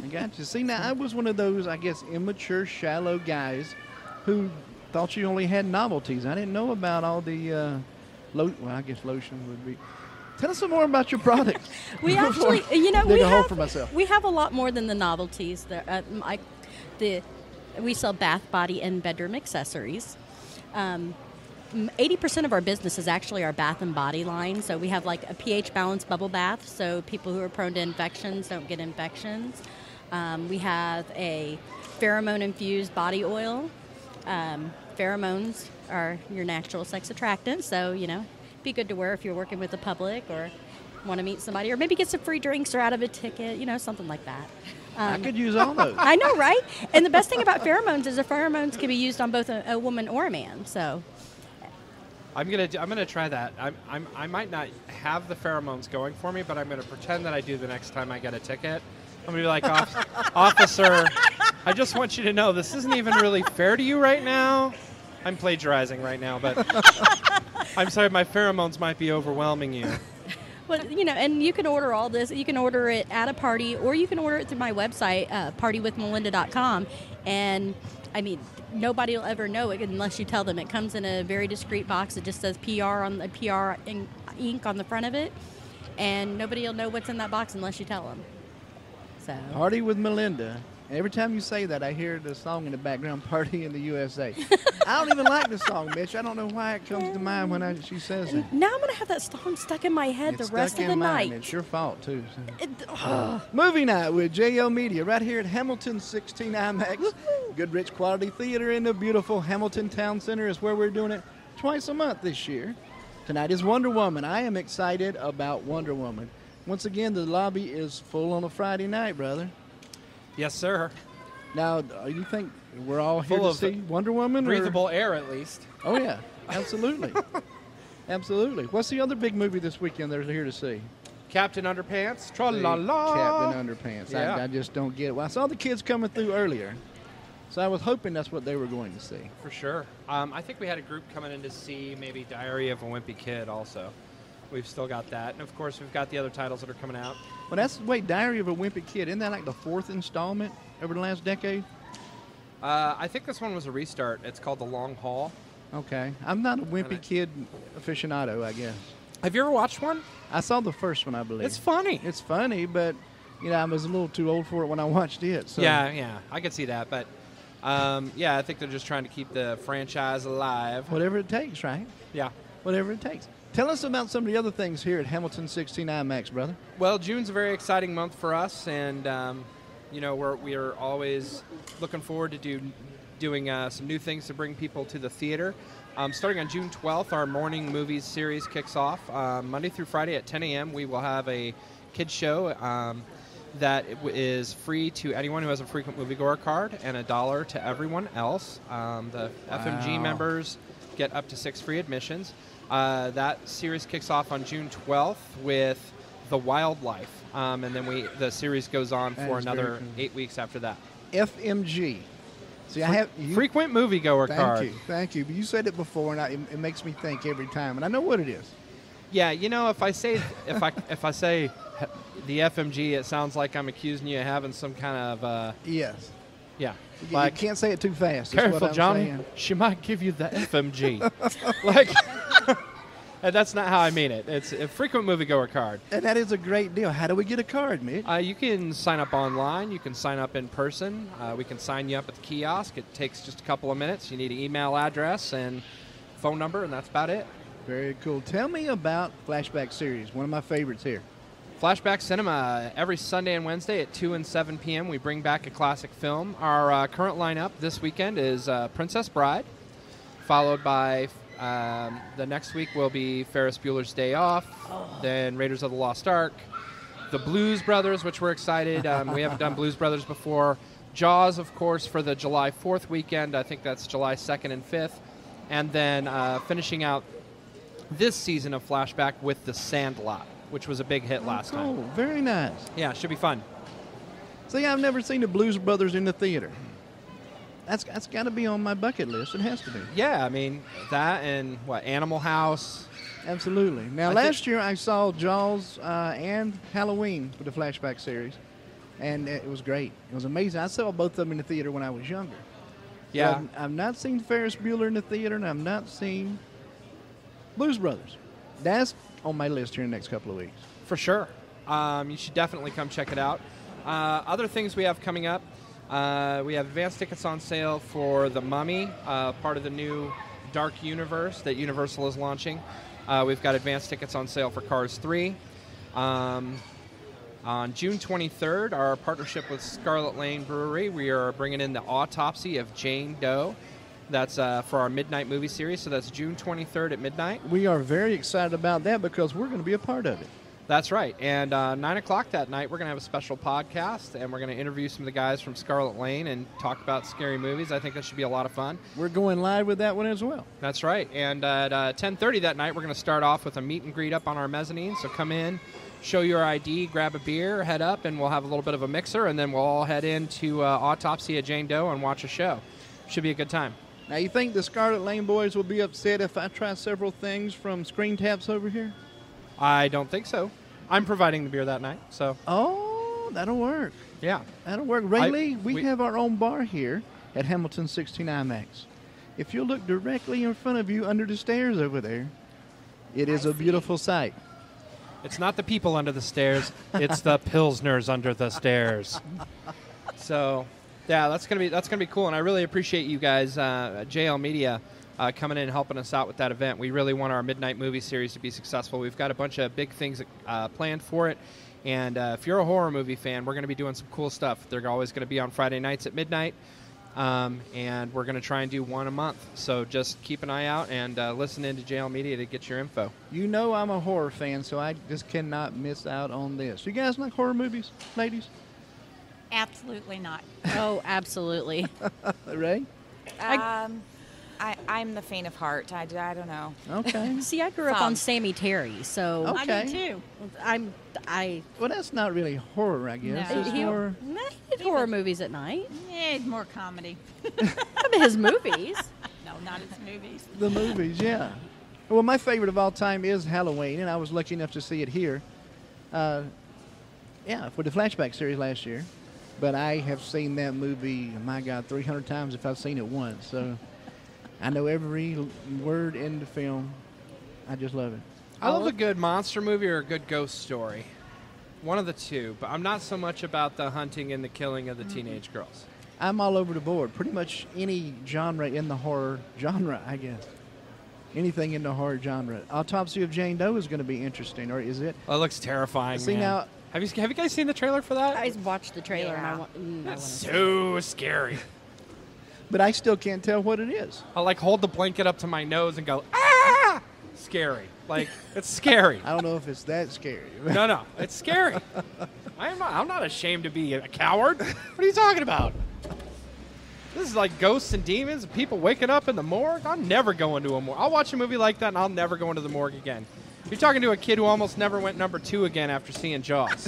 I got you. See, now I was one of those, I guess, immature, shallow guys who thought you only had novelties. I didn't know about all the, I guess lotion would be. Tell us some more about your products. We actually, we have a lot more than the novelties. We sell bath, body, and bedroom accessories. 80% of our business is actually our bath and body line. So we have like a pH balanced bubble bath, so people who are prone to infections don't get infections. We have a pheromone-infused body oil. Pheromones are your natural sex attractant, so, you know, be good to wear if you're working with the public or want to meet somebody, or maybe get some free drinks or out of a ticket, you know, something like that. I could use all those. I know, right? And the best thing about pheromones is the pheromones can be used on both a woman or a man, so... I'm gonna try that. I might not have the pheromones going for me, but I'm gonna pretend that I do the next time I get a ticket. I'm gonna be like, officer, I just want you to know this isn't even really fair to you right now. I'm plagiarizing right now, but I'm sorry, my pheromones might be overwhelming you. Well, and you can order all this. You can order it at a party, or you can order it through my website, partywithmelinda.com. And, I mean, nobody will ever know it unless you tell them. It comes in a very discreet box. It just says PR on the PR ink on the front of it. And nobody will know what's in that box unless you tell them. So. Party with Melinda. Every time you say that, I hear the song in the background, Party in the USA. I don't even like the song, bitch. I don't know why it comes to mind when she says it. Now I'm going to have that song stuck in my head the rest of the night. It's your fault, too. Movie night with JL Media right here at Hamilton 16 IMAX. Good, rich, quality theater in the beautiful Hamilton Town Center is where we're doing it twice a month this year. Tonight is Wonder Woman. I am excited about Wonder Woman. Once again, the lobby is full on a Friday night, brother. Yes, sir. Now, you think we're all here Full to of see Wonder Woman? Breathable air, at least. Oh, yeah. Absolutely. Absolutely. What's the other big movie this weekend they're here to see? Captain Underpants. Tra-la-la. Captain Underpants. Yeah. I just don't get it. Well, I saw the kids coming through earlier, so I was hoping that's what they were going to see. For sure. I think we had a group coming in to see maybe Diary of a Wimpy Kid also. We've still got that. And, of course, we've got the other titles that are coming out. Well, wait, Diary of a Wimpy Kid, isn't that like the 4th installment over the last decade? I think this one was a restart. It's called The Long Haul. Okay. I'm not a Wimpy Kid aficionado, I guess. Have you ever watched one? I saw the first one, I believe. It's funny. It's funny, but, I was a little too old for it when I watched it. So. Yeah, I could see that. But, I think they're just trying to keep the franchise alive. Whatever it takes, right? Yeah. Whatever it takes. Tell us about some of the other things here at Hamilton 16 IMAX, brother. Well, June's a very exciting month for us, and we are always looking forward to doing some new things to bring people to the theater. Starting on June 12th, our morning movies series kicks off. Monday through Friday at 10 a.m., we will have a kids show that is free to anyone who has a frequent moviegoer card and $1 to everyone else. The FMG members get up to 6 free admissions. That series kicks off on June 12th with The Wildlife, and then the series goes on for another 8 weeks after that. FMG. See, I have frequent moviegoer card. Thank you. But you said it before, and it makes me think every time, and I know what it is. Yeah, if I say if I say the FMG, it sounds like I'm accusing you of having some kind of yes. Yeah. You can't say it too fast. Careful, Johnny. Saying. She might give you the FMG. And that's not how I mean it. It's a frequent moviegoer card. And that is a great deal. How do we get a card, Mitch? You can sign up online. You can sign up in person. We can sign you up at the kiosk. It takes just a couple of minutes. You need an email address and phone number, and that's about it. Very cool. Tell me about Flashback Series, one of my favorites here. Flashback Cinema, every Sunday and Wednesday at 2 and 7 p.m. we bring back a classic film. Our current lineup this weekend is Princess Bride, followed by the next week will be Ferris Bueller's Day Off, then Raiders of the Lost Ark, The Blues Brothers, which we're excited. We haven't done Blues Brothers before. Jaws, of course, for the July 4th weekend. I think that's July 2nd and 5th. And then finishing out this season of Flashback with The Sandlot, which was a big hit last time. Oh, very nice. Yeah, it should be fun. See, I've never seen the Blues Brothers in the theater. That's got to be on my bucket list. It has to be. Yeah, I mean, that and, Animal House. Absolutely. Now, last year I saw Jaws and Halloween for the Flashback series, and it was great. It was amazing. I saw both of them in the theater when I was younger. Yeah. But I've not seen Ferris Bueller in the theater, and I've not seen Blues Brothers. That's on my list here in the next couple of weeks. For sure. You should definitely come check it out. Other things we have coming up, we have advance tickets on sale for The Mummy, part of the new Dark Universe that Universal is launching. We've got advance tickets on sale for Cars 3. On June 23rd, our partnership with Scarlet Lane Brewery, we are bringing in the Autopsy of Jane Doe. That's for our Midnight movie series, so that's June 23rd at midnight. We are very excited about that because we're going to be a part of it. That's right. And 9 o'clock that night, we're going to have a special podcast, and we're going to interview some of the guys from Scarlet Lane and talk about scary movies. I think that should be a lot of fun. We're going live with that one as well. That's right. And at 10:30 that night, we're going to start off with a meet and greet up on our mezzanine. So come in, show your ID, grab a beer, head up, and we'll have a little bit of a mixer, and then we'll all head into Autopsy of Jane Doe and watch a show. Should be a good time. Now, you think the Scarlet Lane boys will be upset if I try several things from Screen Taps over here? I don't think so. I'm providing the beer that night, so. Oh, that'll work. Yeah. That'll work. Rayleigh, we have our own bar here at Hamilton 16 IMAX. If you look directly in front of you under the stairs over there, it is a beautiful sight. It's not the people under the stairs, it's the Pilsners under the stairs. So, yeah, that's gonna be cool, and I really appreciate you guys, JL Media, coming in and helping us out with that event. We really want our Midnight Movie Series to be successful. We've got a bunch of big things planned for it, and if you're a horror movie fan, we're going to be doing some cool stuff. They're always going to be on Friday nights at midnight, and we're going to try and do one a month. So just keep an eye out and listen into JL Media to get your info. You know I'm a horror fan, so I just cannot miss out on this. You guys like horror movies, ladies? Absolutely not. Oh, absolutely. Ray? I'm the faint of heart. I don't know. Okay. See, I grew up on Sammy Terry, so Okay. I do too. Well, that's not really horror, I guess. No. It's he more... did horror movies at night. Yeah, more comedy. His movies. No, not his movies. The movies, yeah. Well, my favorite of all time is Halloween, and I was lucky enough to see it here. For the Flashback series last year. But I have seen that movie, my God, 300 times if I've seen it once. So I know every word in the film. I just love it. I love a good monster movie or a good ghost story. One of the two, but I'm not so much about the hunting and the killing of the teenage girls. I'm all over the board. Pretty much any genre in the horror genre, I guess. Anything in the horror genre. Autopsy of Jane Doe is going to be interesting, or is it? Oh, it looks terrifying, See, man. now... Have you guys seen the trailer for that? I watched the trailer Yeah. and I That's want to so scary. But I still can't tell what it is. I'll hold the blanket up to my nose and go, ah! Scary. It's scary. I don't know if it's that scary. No, it's scary. I'm not ashamed to be a coward. What are you talking about? This is like ghosts and demons and people waking up in the morgue. I'm never going to a morgue. I'll watch a movie like that and I'll never go into the morgue again. You're talking to a kid who almost never went number 2 again after seeing Jaws.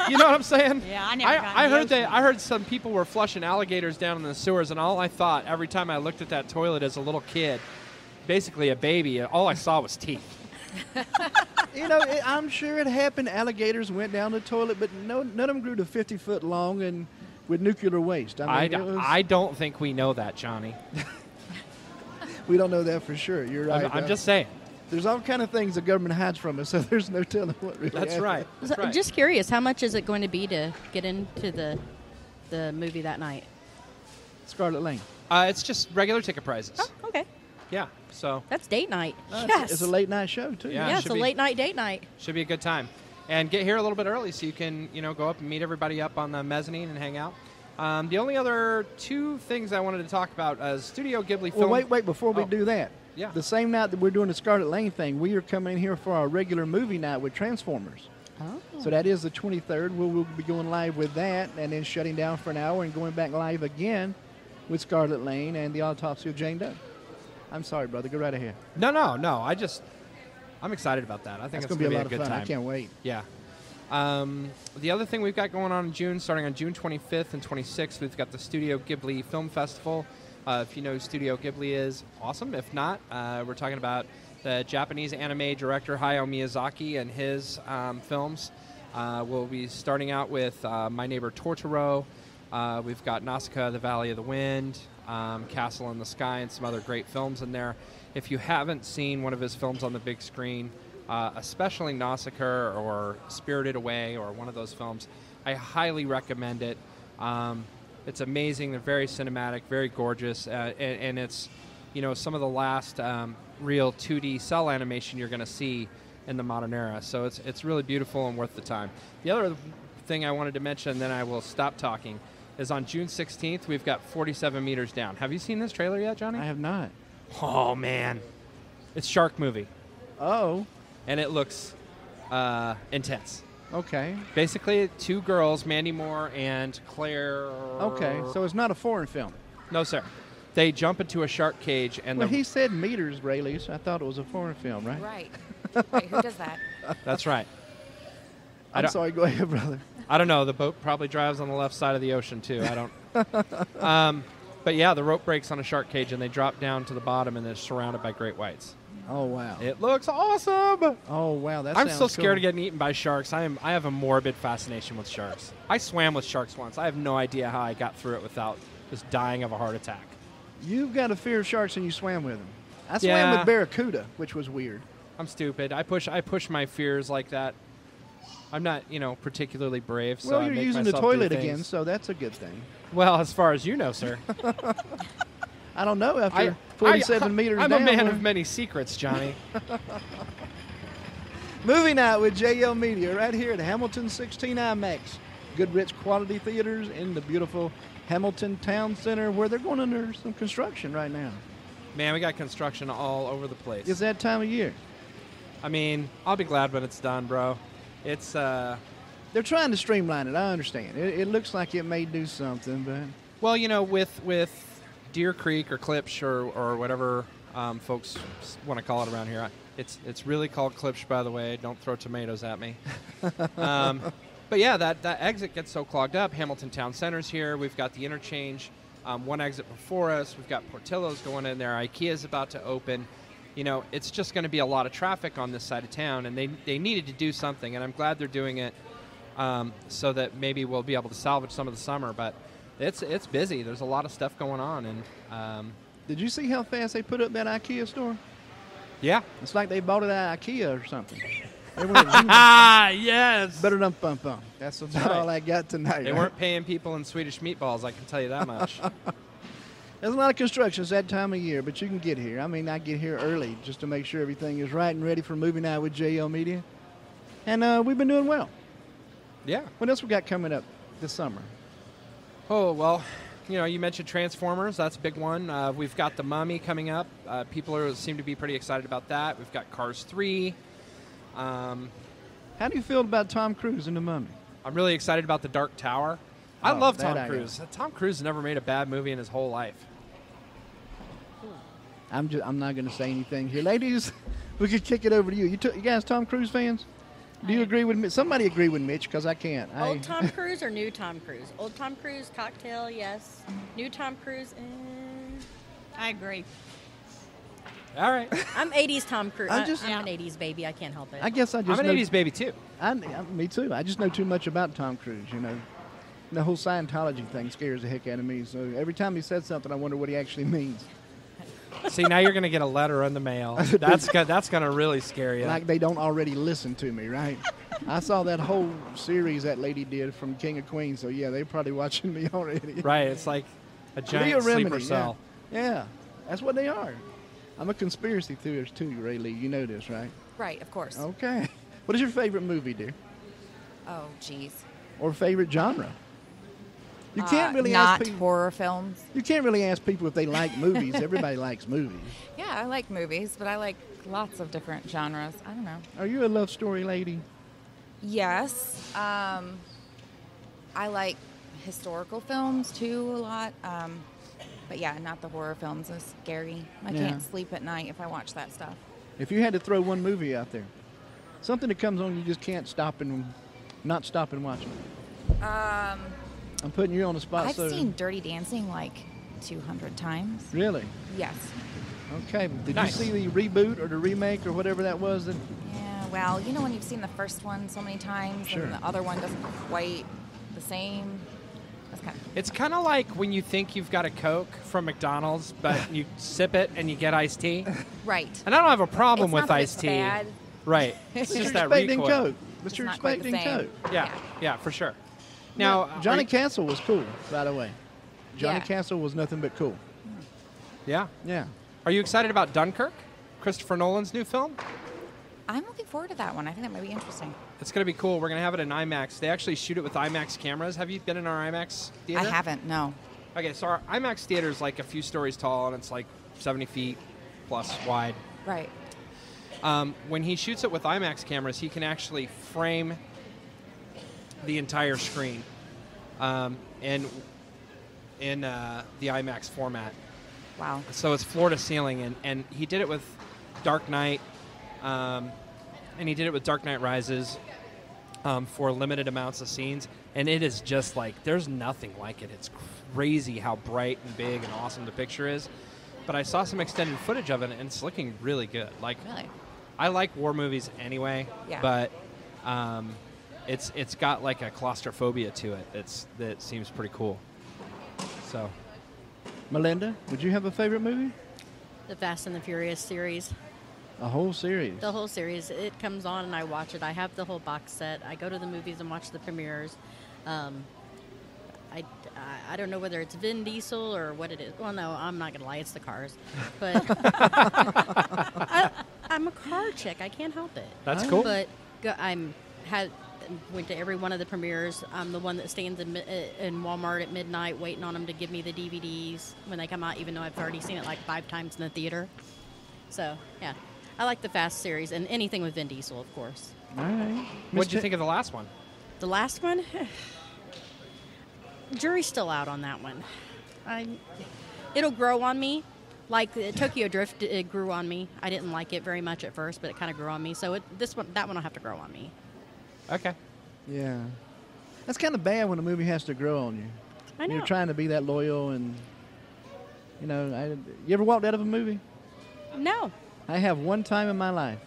You know what I'm saying? Yeah, I never got in the ocean. I heard some people were flushing alligators down in the sewers, and all I thought every time I looked at that toilet as a little kid, basically a baby, all I saw was teeth. I'm sure it happened. Alligators went down the toilet, but none of them grew to 50 foot long and with nuclear waste. I don't think we know that, Johnny. We don't know that for sure. You're right. I'm just saying. There's all kind of things the government hides from us, so there's no telling what really That's happened. right. That's right. Just curious, how much is it going to be to get into the movie that night? Scarlet Lane. It's just regular ticket prices. Oh, okay. Yeah, so That's date night. It's a late night show, too. Yeah. Yeah, it it's should a be. late night date night. should be a good time. And get here a little bit early so you can, go up and meet everybody up on the mezzanine and hang out. The only other 2 things I wanted to talk about is Studio Ghibli film. Well, wait, before we do that. Yeah. The same night that we're doing the Scarlet Lane thing, we are coming in here for our regular movie night with Transformers. Oh. So that is the 23rd. We'll be going live with that and then shutting down for an hour and going back live again with Scarlet Lane and the Autopsy of Jane Doe. I'm sorry, brother. Go right ahead. No. I'm excited about that. I think It's it's going to be a lot good of fun. time. I can't wait. Yeah. The other thing we've got going on in June, starting on June 25th and 26th, we've got the Studio Ghibli Film Festival. If you know who Studio Ghibli is, awesome. If not, we're talking about the Japanese anime director Hayao Miyazaki and his films. We'll be starting out with My Neighbor Totoro. We've got Nausicaa, The Valley of the Wind, Castle in the Sky, and some other great films in there. If you haven't seen one of his films on the big screen, especially Nausicaa or Spirited Away or one of those films, I highly recommend it. It's amazing. They're very cinematic, very gorgeous, and it's, some of the last real 2D cell animation you're going to see in the modern era. So it's really beautiful and worth the time. The other thing I wanted to mention, then I will stop talking, is on June 16th, we've got 47 Meters Down. Have you seen this trailer yet, Johnny? I have not. Oh, man. It's Shark Movie. Oh. And it looks intense. Okay. Basically, 2 girls, Mandy Moore and Claire. Okay, so it's not a foreign film. No, sir. They jump into a shark cage, and Well, he said meters, Rayleigh, so I thought it was a foreign film, right? Right. Right. Who does that? That's right. I'm sorry, go ahead, brother. I don't know. The boat probably drives on the left side of the ocean, too. I don't. But, yeah, the rope breaks on a shark cage, and they drop down to the bottom, and they're surrounded by great whites. Oh, wow. It looks awesome. Oh, wow. That I'm sounds still scared cool. of getting eaten by sharks. I have a morbid fascination with sharks. I swam with sharks once. I have no idea how I got through it without just dying of a heart attack. You've got a fear of sharks and you swam with them. I swam Yeah. with barracuda, which was weird. I'm stupid. I push my fears like that. I'm not, particularly brave. So Well, I you're make using the myself do toilet things. again, so that's a good thing. Well, as far as you know, sir. I don't know. After 47 meters I'm down. a man we're- of many secrets, Johnny. Movie night with JL Media right here at Hamilton 16 IMAX. Good, rich quality theaters in the beautiful Hamilton Town Center where they're going under some construction right now. Man, we got construction all over the place. It's that time of year. I mean, I'll be glad when it's done, bro. It's, They're trying to streamline it. I understand. It looks like it may do something, but well, with Deer Creek or Klipsch or whatever folks want to call it around here. It's really called Klipsch, by the way. Don't throw tomatoes at me. But yeah, that exit gets so clogged up. Hamilton Town Center's here. We've got the interchange, one exit before us. We've got Portillo's going in there. IKEA's about to open. It's just going to be a lot of traffic on this side of town, and they needed to do something, and I'm glad they're doing it so that maybe we'll be able to salvage some of the summer. But it's busy. There's a lot of stuff going on, and did you see how fast they put up that IKEA store? yeah. It's like they bought it at IKEA or something. They went Yes. better than bum. That's about right. all I got tonight. They right? weren't paying people in Swedish meatballs, I can tell you that much. There's a lot of construction. It's that time of year, but you can get here. I mean, I get here early just to make sure everything is right and ready for movie night with JL Media. And we've been doing well. Yeah. What else we got coming up this summer? Oh, well, you mentioned Transformers. That's a big one. We've got The Mummy coming up. People seem to be pretty excited about that. We've got Cars 3. How do you feel about Tom Cruise in The Mummy? I'm really excited about The Dark Tower. I Oh, love that Tom I Cruise. Tom Cruise has never made a bad movie in his whole life. I'm not going to say anything here. Ladies, we could kick it over to you. You guys Tom Cruise fans? Do you agree with me? Somebody agree with Mitch, because I can't. Old Tom Cruise or new Tom Cruise? Old Tom Cruise, Cocktail, yes. New Tom Cruise, I agree. All right. I'm 80s Tom Cruise. I just- I'm an 80s baby. I can't help it. I guess I just I'm an know. 80s baby, too. Me too. I just know too much about Tom Cruise, The whole Scientology thing scares the heck out of me. So every time he says something, I wonder what he actually means. See, now you're going to get a letter in the mail. That's going to really scare you. Like they don't already listen to me, right? I saw that whole series that lady did from King of Queens, so yeah, they're probably watching me already. Right. It's like a giant Leah sleeper Remini, cell. Yeah, that's what they are. I'm a conspiracy theorist too, Ray Lee. You know this, right? Right, of course. Okay. What is your favorite movie, dear? Oh, geez. Or favorite genre? You can't really not ask people. horror films. You can't really ask people if they like movies. Everybody likes movies. Yeah, I like movies, but I like lots of different genres. I don't know. Are you a love story lady? Yes. I like historical films too a lot. But yeah, not the horror films. It's scary. I Yeah. can't sleep at night if I watch that stuff. If you had to throw one movie out there, something that comes on you just can't not stop and watch it. I'm putting you on the spot. I've so seen Dirty Dancing like 200 times. Really? Yes. Okay. Did Nice. you see the reboot or the remake or whatever that was? Yeah, well, when you've seen the first one so many times Sure. and the other one doesn't quite the same. That's kind of It's kind of like when you think you've got a Coke from McDonald's, but you sip it and you get iced tea. right. And I don't have a problem It's with not that iced it's tea. bad. Right. It's just that Expecting recoil. Coke. But It's you're not quite the expecting same. Coke. Yeah, for sure. Now, Johnny are- Castle was cool, by the way. Johnny Yeah. Castle was nothing but cool. Yeah. Yeah. Are you excited about Dunkirk, Christopher Nolan's new film? I'm looking forward to that one. I think that might be interesting. It's going to be cool. We're going to have it in IMAX. They actually shoot it with IMAX cameras. Have you been in our IMAX theater? I haven't, no. Okay, so our IMAX theater is like a few stories tall, and it's like 70 feet plus wide. Right. When he shoots it with IMAX cameras, he can actually frame the entire screen in the IMAX format. Wow. So it's floor to ceiling, and he did it with Dark Knight, and he did it with Dark Knight Rises for limited amounts of scenes, and it is just like, there's nothing like it. It's crazy how bright and big and awesome the picture is. But I saw some extended footage of it, and it's looking really good. Like, Really? I like war movies anyway, Yeah. but it's got like a claustrophobia to it. That seems pretty cool. So, Melinda, would you have a favorite movie? The Fast and the Furious series. A whole series. The whole series. It comes on and I watch it. I have the whole box set. I go to the movies and watch the premieres. I don't know whether it's Vin Diesel or what it is. Well, no, I'm not going to lie. It's the cars. But I'm a car chick. I can't help it. That's cool. But went to every one of the premieres. I'm the one that stands in Walmart at midnight waiting on them to give me the DVDs when they come out, even though I've already seen it like 5 times in the theater. So, yeah. I like the Fast series and anything with Vin Diesel, of course. All right. what did you think of the last one? The last one? Jury's still out on that one. It'll grow on me. Like Tokyo Drift, it grew on me. I didn't like it very much at first, but it kind of grew on me. So that one will have to grow on me. Okay. Yeah. That's kind of bad when a movie has to grow on you. I know. You're trying to be that loyal and, you ever walked out of a movie? No. I have one time in my life,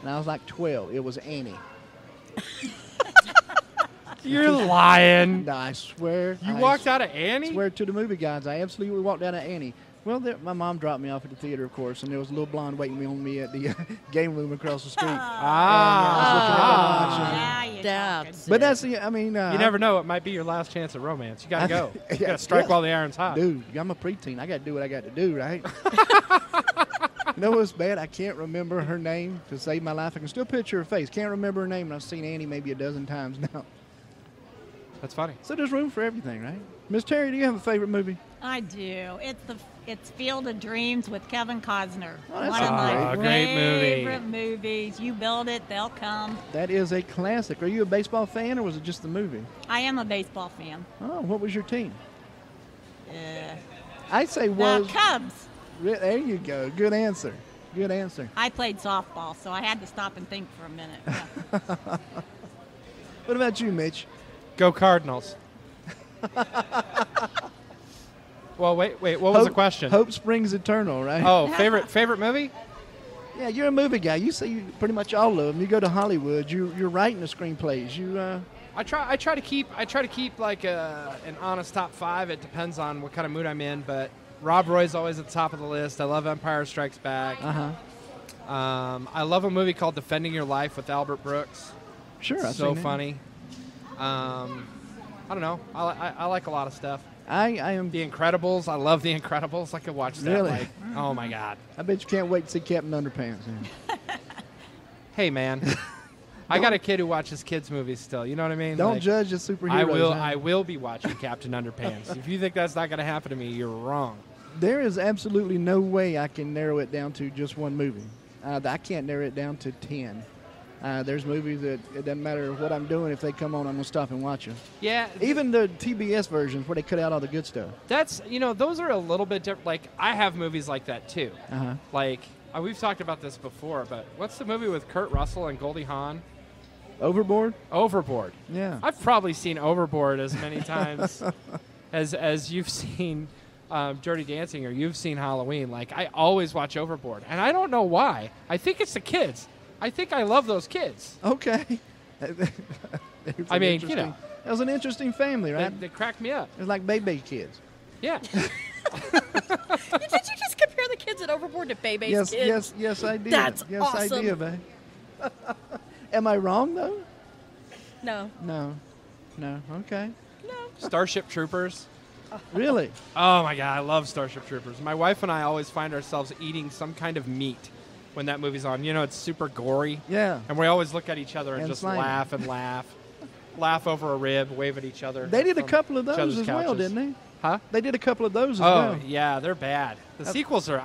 and I was like 12. It was Annie. You're lying. No, I swear. You I walked out of Annie? swear to the movie gods, I absolutely walked out of Annie. Well, my mom dropped me off at the theater, of course, and there was a little blonde waiting on me at the game room across the street. Yeah, you're talking. But that's the, I mean... You never know. It might be your last chance at romance. You got to go. You got to strike while the iron's hot. Dude, I'm a preteen. I got to do what I got to do, right? You know what's bad? I can't remember her name to save my life. I can still picture her face. Can't remember her name, and I've seen Annie maybe a dozen times now. That's funny. So there's room for everything, right? Miss Terry, do you have a favorite movie? I do. It's Field of Dreams with Kevin Costner. Oh, that's One of my great movie. favorite movies. You build it, they'll come. That is a classic. Are you a baseball fan, or was it just the movie? I am a baseball fan. Oh, what was your team? Uh, I'd say the was... Cubs. There you go. Good answer. Good answer. I played softball, so I had to stop and think for a minute. Yeah. What about you, Mitch? Go Cardinals. Well, wait. What was the question? Hope springs eternal, right? Oh, favorite movie? Yeah, you're a movie guy. You say you pretty much all of them. You go to Hollywood. You're writing the screenplays. I try to keep like an honest top 5. It depends on what kind of mood I'm in, but Rob Roy's always at the top of the list. I love Empire Strikes Back. I love a movie called Defending Your Life with Albert Brooks. Sure, I've so seen that. funny. I don't know. I like a lot of stuff. I am. The Incredibles. I love The Incredibles. I could watch that. Really? Like, oh my God. I bet you can't wait to see Captain Underpants. Hey man, I got a kid who watches kids movies still. You know what I mean? Don't Like, judge the superheroes. I will be watching Captain Underpants. If you think that's not going to happen to me, you're wrong. There is absolutely no way I can narrow it down to just one movie. I can't narrow it down to 10. There's movies that it doesn't matter what I'm doing. If they come on, I'm going to stop and watch them. Yeah. Even the TBS versions where they cut out all the good stuff. That's, those are a little bit different. Like, I have movies like that too. Uh-huh. Like, we've talked about this before, but what's the movie with Kurt Russell and Goldie Hawn? Overboard? Overboard. Yeah. I've probably seen Overboard as many times as you've seen Dirty Dancing or you've seen Halloween. Like, I always watch Overboard, and I don't know why. I think it's the kids. I think I love those kids. Okay. I mean, that was an interesting family, right? They cracked me up. It was like baby kids. Yeah. Did you just compare the kids at Overboard to Bebe's kids? Yes, I did. That's yes, awesome. I did, babe. Am I wrong, though? No. No. Okay. Starship Troopers. Really? Oh, my God. I love Starship Troopers. My wife and I always find ourselves eating some kind of meat when that movie's on. It's super gory. Yeah. And we always look at each other and just slimy. laugh and laugh. Laugh over a rib, wave at each other. They did a from couple of each those other's as well, couches. didn't they? Huh? They did a couple of those as well. Oh, yeah, they're bad. The sequels are,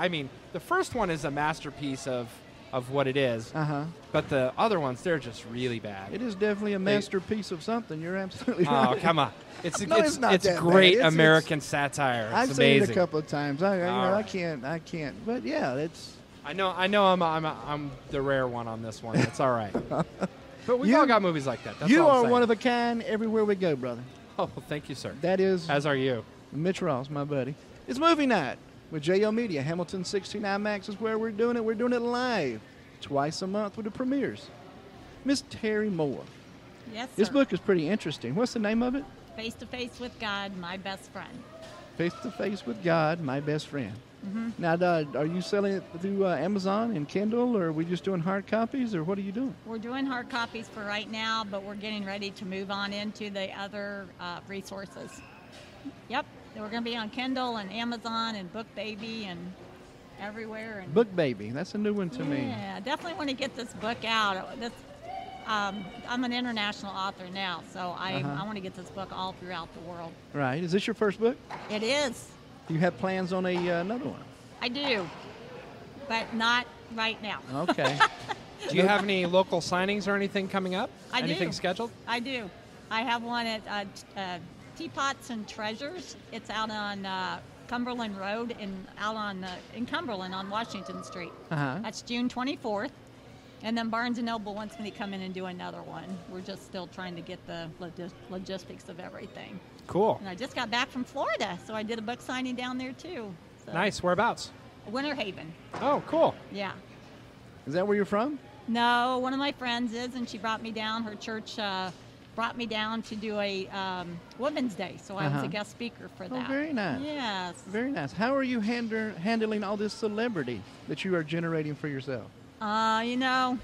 the first one is a masterpiece of of what it is. Uh-huh. But the other ones, they're just really bad. It is definitely a masterpiece of something. You're absolutely right. Oh, come on. It's not it's that great bad. American satire. It's I've amazing. seen it a couple of times. I right. can't. But yeah, it's. I know. I'm the rare one on this one. It's all right. But we've all got movies like that. That's you all I'm are saying. one of a kind everywhere we go, brother. Oh, well, thank you, sir. That is. As are you. Mitch Ross, my buddy. It's movie night with JL Media. Hamilton 16 IMAX is where we're doing it. We're doing it live twice a month with the premieres. Miss Terry Moore. Yes, sir. This book is pretty interesting. What's the name of it? Face to Face with God, My Best Friend. Face to Face with God, My Best Friend. Mm-hmm. Now, are you selling it through Amazon and Kindle, or are we just doing hard copies, or what are you doing? We're doing hard copies for right now, but we're getting ready to move on into the other resources. Yep, we're going to be on Kindle and Amazon and Book Baby and everywhere. And Book Baby, that's a new one to me. Yeah, definitely want to get this book out. I'm an international author now, so I want to get this book all throughout the world. Right. Is this your first book? It is. Do you have plans on another one? I do, but not right now. Okay. Do you have any local signings or anything coming up? I do. Anything scheduled? I do. I have one at Teapots and Treasures. It's out on Cumberland Road in Cumberland on Washington Street. Uh-huh. That's June 24th. And then Barnes & Noble wants me to come in and do another one. We're just still trying to get the logistics of everything. Cool. And I just got back from Florida, so I did a book signing down there too. So. Nice. Whereabouts? Winter Haven. Oh, cool. Yeah. Is that where you're from? No, one of my friends is, and she brought me down. Her church brought me down to do a Women's Day, so I was a guest speaker for that. Oh, very nice. Yes. Very nice. How are you handling all this celebrity that you are generating for yourself? I'm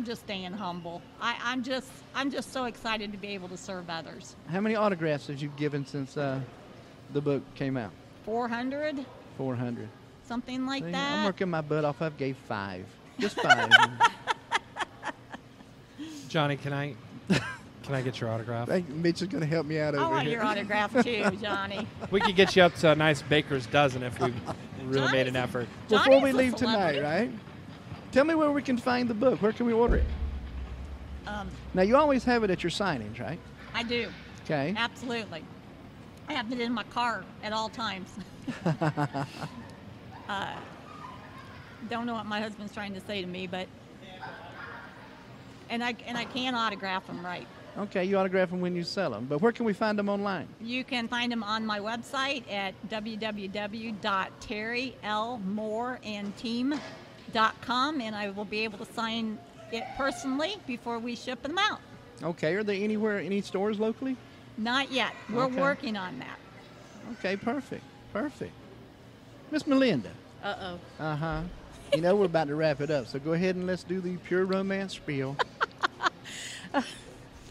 just staying humble. I'm just so excited to be able to serve others. How many autographs have you given since the book came out? 400? 400. Something like See, that. I'm working my butt off. I've gave 5. Just 5. Johnny, can I get your autograph? I think Mitch is going to help me out I over want here. your autograph too, Johnny. We could get you up to a nice baker's dozen if we really made an effort. Before Johnny's we a leave celebrity. tonight, right? Tell me where we can find the book. Where can we order it? Now, you always have it at your signings, right? I do. Okay. Absolutely. I have it in my car at all times. Don't know what my husband's trying to say to me, but and I can autograph them right. Okay, you autograph them when you sell them. But where can we find them online? You can find them on my website at www.terrylmoreandteam.com, and I will be able to sign it personally before we ship them out. Okay, are they any stores locally? Not yet. We're Okay. working on that. Okay, perfect. Miss Melinda. Uh-oh. Uh-huh. You know we're about to wrap it up, so go ahead and let's do the pure romance spiel.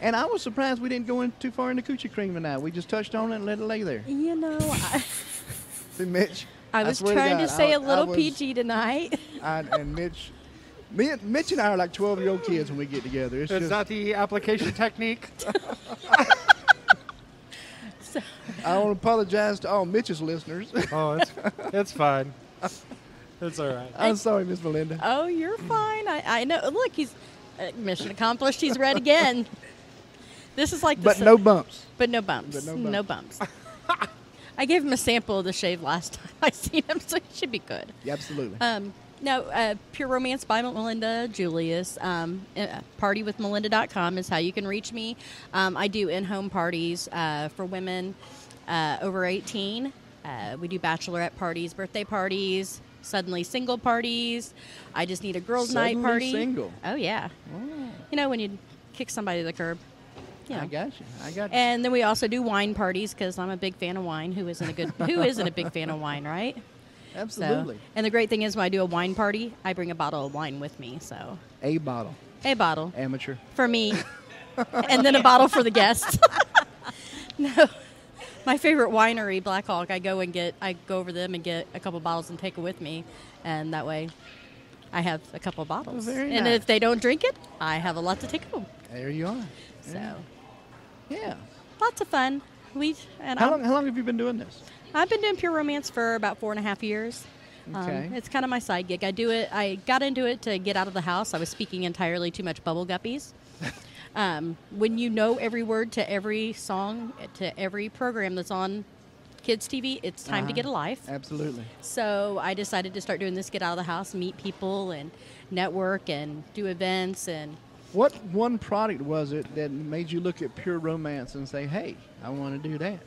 And I was surprised we didn't go in too far into coochie cream tonight. We just touched on it and let it lay there. You know, See, Mitch. I was swear trying God, to say I a little was- PG tonight. And Mitch and I are like 12-year-old kids when we get together. It's It's just, not the application technique. I want to apologize to all Mitch's listeners. Oh, it's fine. It's all right. I'm sorry, Miss Melinda. Oh, you're fine. I know. Look, he's mission accomplished. He's read again. This is like the But no bumps. But no bumps. But no No bumps. I gave him a sample of the shave last time I seen him, so he should be good. Yeah, absolutely. Pure Romance by Melinda Julius. Partywithmelinda.com is how you can reach me. I do in-home parties for women over 18. We do bachelorette parties, birthday parties, suddenly single parties. I just need a girls' night Suddenly party. single. Oh, yeah. Oh, You know, when you kick somebody to the curb. You know. I got you. And then we also do wine parties because I'm a big fan of wine. Who isn't a big fan of wine, right? Absolutely. So, and the great thing is when I do a wine party, I bring a bottle of wine with me. So A bottle. Amateur. For me, and then a bottle for the guests. No, my favorite winery, Black Hawk. I go over them and get a couple bottles and take it with me, and that way, I have a couple bottles. Oh, very and nice. if they don't drink it, I have a lot to take home. There you are. So, Yeah. lots of fun. How long have you been doing this? I've been doing Pure Romance for about 4.5 years. Okay. It's kind of my side gig. I do it. I got into it to get out of the house. I was speaking entirely too much bubble guppies. When you know every word to every song, to every program that's on kids' TV, it's time to get a life. Absolutely. So I decided to start doing this, get out of the house, meet people, and network, and do events. And What one product was it that made you look at Pure Romance and say, hey, I want to do that?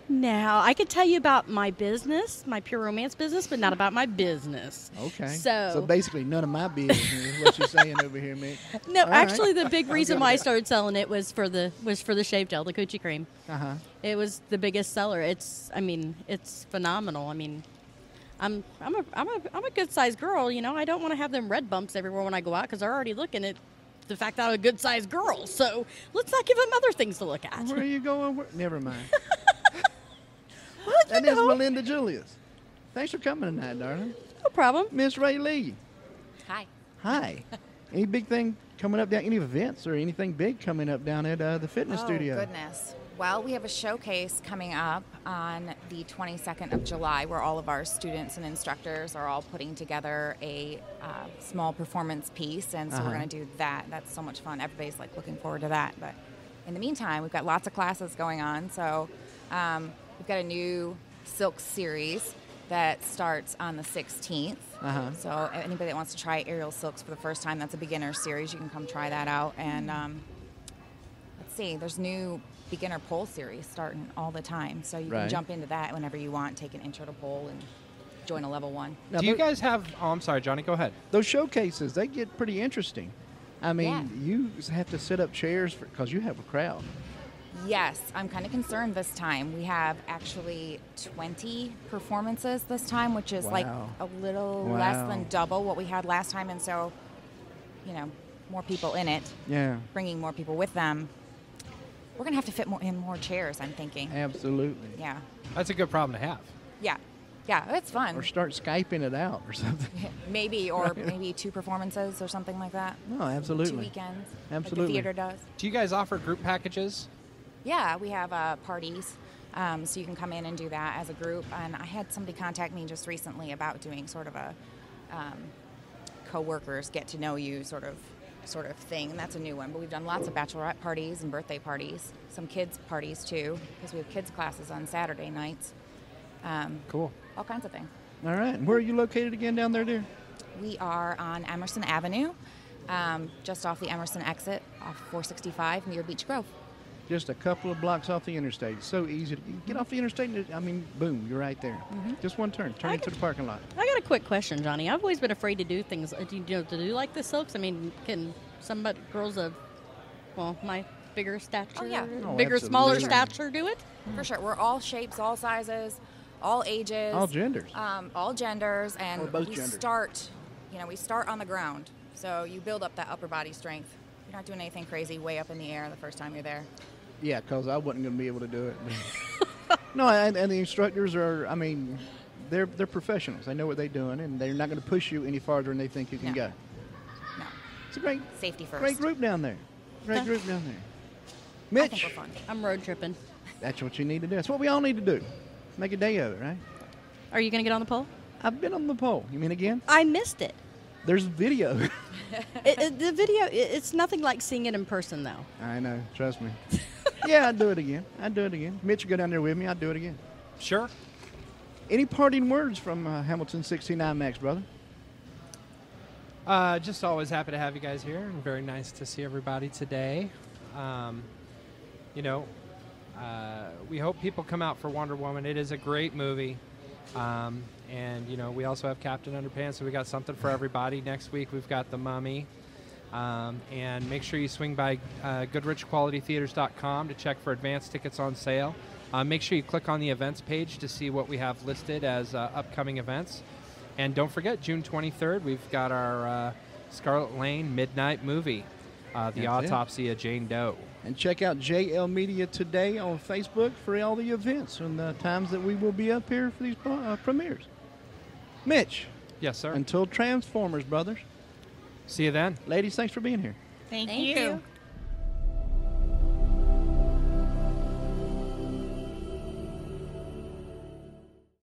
now I could tell you about my business, my Pure Romance business, but not about my business. Okay. So basically, none of my business is what you're saying over here, Mick. No, All actually, right. the big reason why I started selling it was for the shave gel, the coochie cream. Uh-huh. It was the biggest seller. It's phenomenal. I'm a good sized girl. I don't want to have them red bumps everywhere when I go out because they're already looking at the fact that I'm a good sized girl. So let's not give them other things to look at. Where are you going? Never mind. Well, That is Melinda Julius. Thanks for coming tonight, darling. no problem. Miss Ray Lee. Hi. Hi. Any big thing coming up down? Any events or anything big coming up down at the fitness studio? Oh, goodness. Well, we have a showcase coming up on the 22nd of July where all of our students and instructors are all putting together a small performance piece, and so we're going to do that. That's so much fun. Everybody's looking forward to that. But in the meantime, we've got lots of classes going on. So we've got a new silk series that starts on the 16th. So anybody that wants to try aerial silks for the first time, that's a beginner series. You can come try that out. And let's see, there's new beginner pole series starting all the time. So you can jump into that whenever you want, take an intro to pole and join a level 1. Now, Do you guys have... Oh, I'm sorry, Johnny. Go ahead. those showcases, they get pretty interesting. You have to set up chairs because you have a crowd. Yes, I'm kind of concerned this time. We have actually 20 performances this time, which is Wow. a little less than double what we had last time. And so, more people in it, bringing more people with them. We're going to have to fit more chairs, I'm thinking. Absolutely. Yeah. That's a good problem to have. Yeah, it's fun. Or start Skyping it out or something. Maybe 2 performances or something like that. No, absolutely. 2 weekends. Absolutely. Like the theater does. Do you guys offer group packages? Yeah, we have parties, so you can come in and do that as a group. And I had somebody contact me just recently about doing sort of a co-workers get to know you sort of thing, and that's a new one. But we've done lots of bachelorette parties and birthday parties, some kids parties too, because we have kids classes on Saturday nights. Cool. All kinds of things. All right. And where are you located again down there, dear? We are on Emerson Avenue, just off the Emerson exit off 465 near Beach Grove. Just a couple of blocks off the interstate. It's so easy to get off the interstate. Boom, you're right there. Just one turn into the parking lot. I got a quick question, Johnny. I've always been afraid to do things, to do like the silks. Can some girls of, my bigger stature, absolutely. smaller stature do it? For sure. We're all shapes, all sizes, all ages. All genders. All genders. And Or both we genders. start on the ground. So you build up that upper body strength. You're not doing anything crazy way up in the air the first time you're there. Yeah, because I wasn't going to be able to do it. No, and the instructors are, they're professionals. They know what they're doing, and they're not going to push you any farther than they think you can go. No. It's a great Safety first. Great group down there. I think Mitch, we're fun. I'm road tripping. that's what you need to do. That's what we all need to do. Make a day of it, right? Are you going to get on the pole? I've been on the pole. You mean again? I missed it. There's video. The video, it's nothing like seeing it in person, though. I know. Trust me. Yeah, I'd do it again. Mitch would go down there with me. I'd do it again. Sure. Any parting words from Hamilton 69 Max, brother? Just always happy to have you guys here, and very nice to see everybody today. We hope people come out for Wonder Woman. It is a great movie. And we also have Captain Underpants, so we got something for everybody. Next week we've got The Mummy. And make sure you swing by goodrichqualitytheaters.com to check for advance tickets on sale. Make sure you click on the events page to see what we have listed as upcoming events. And don't forget, June 23rd, we've got our Scarlet Lane Midnight movie, The Autopsy of Jane Doe. And check out JL Media today on Facebook for all the events and the times that we will be up here for these premieres. Mitch. Yes, sir. Until Transformers, brothers. See you then. Ladies, thanks for being here. Thank Thank you. you.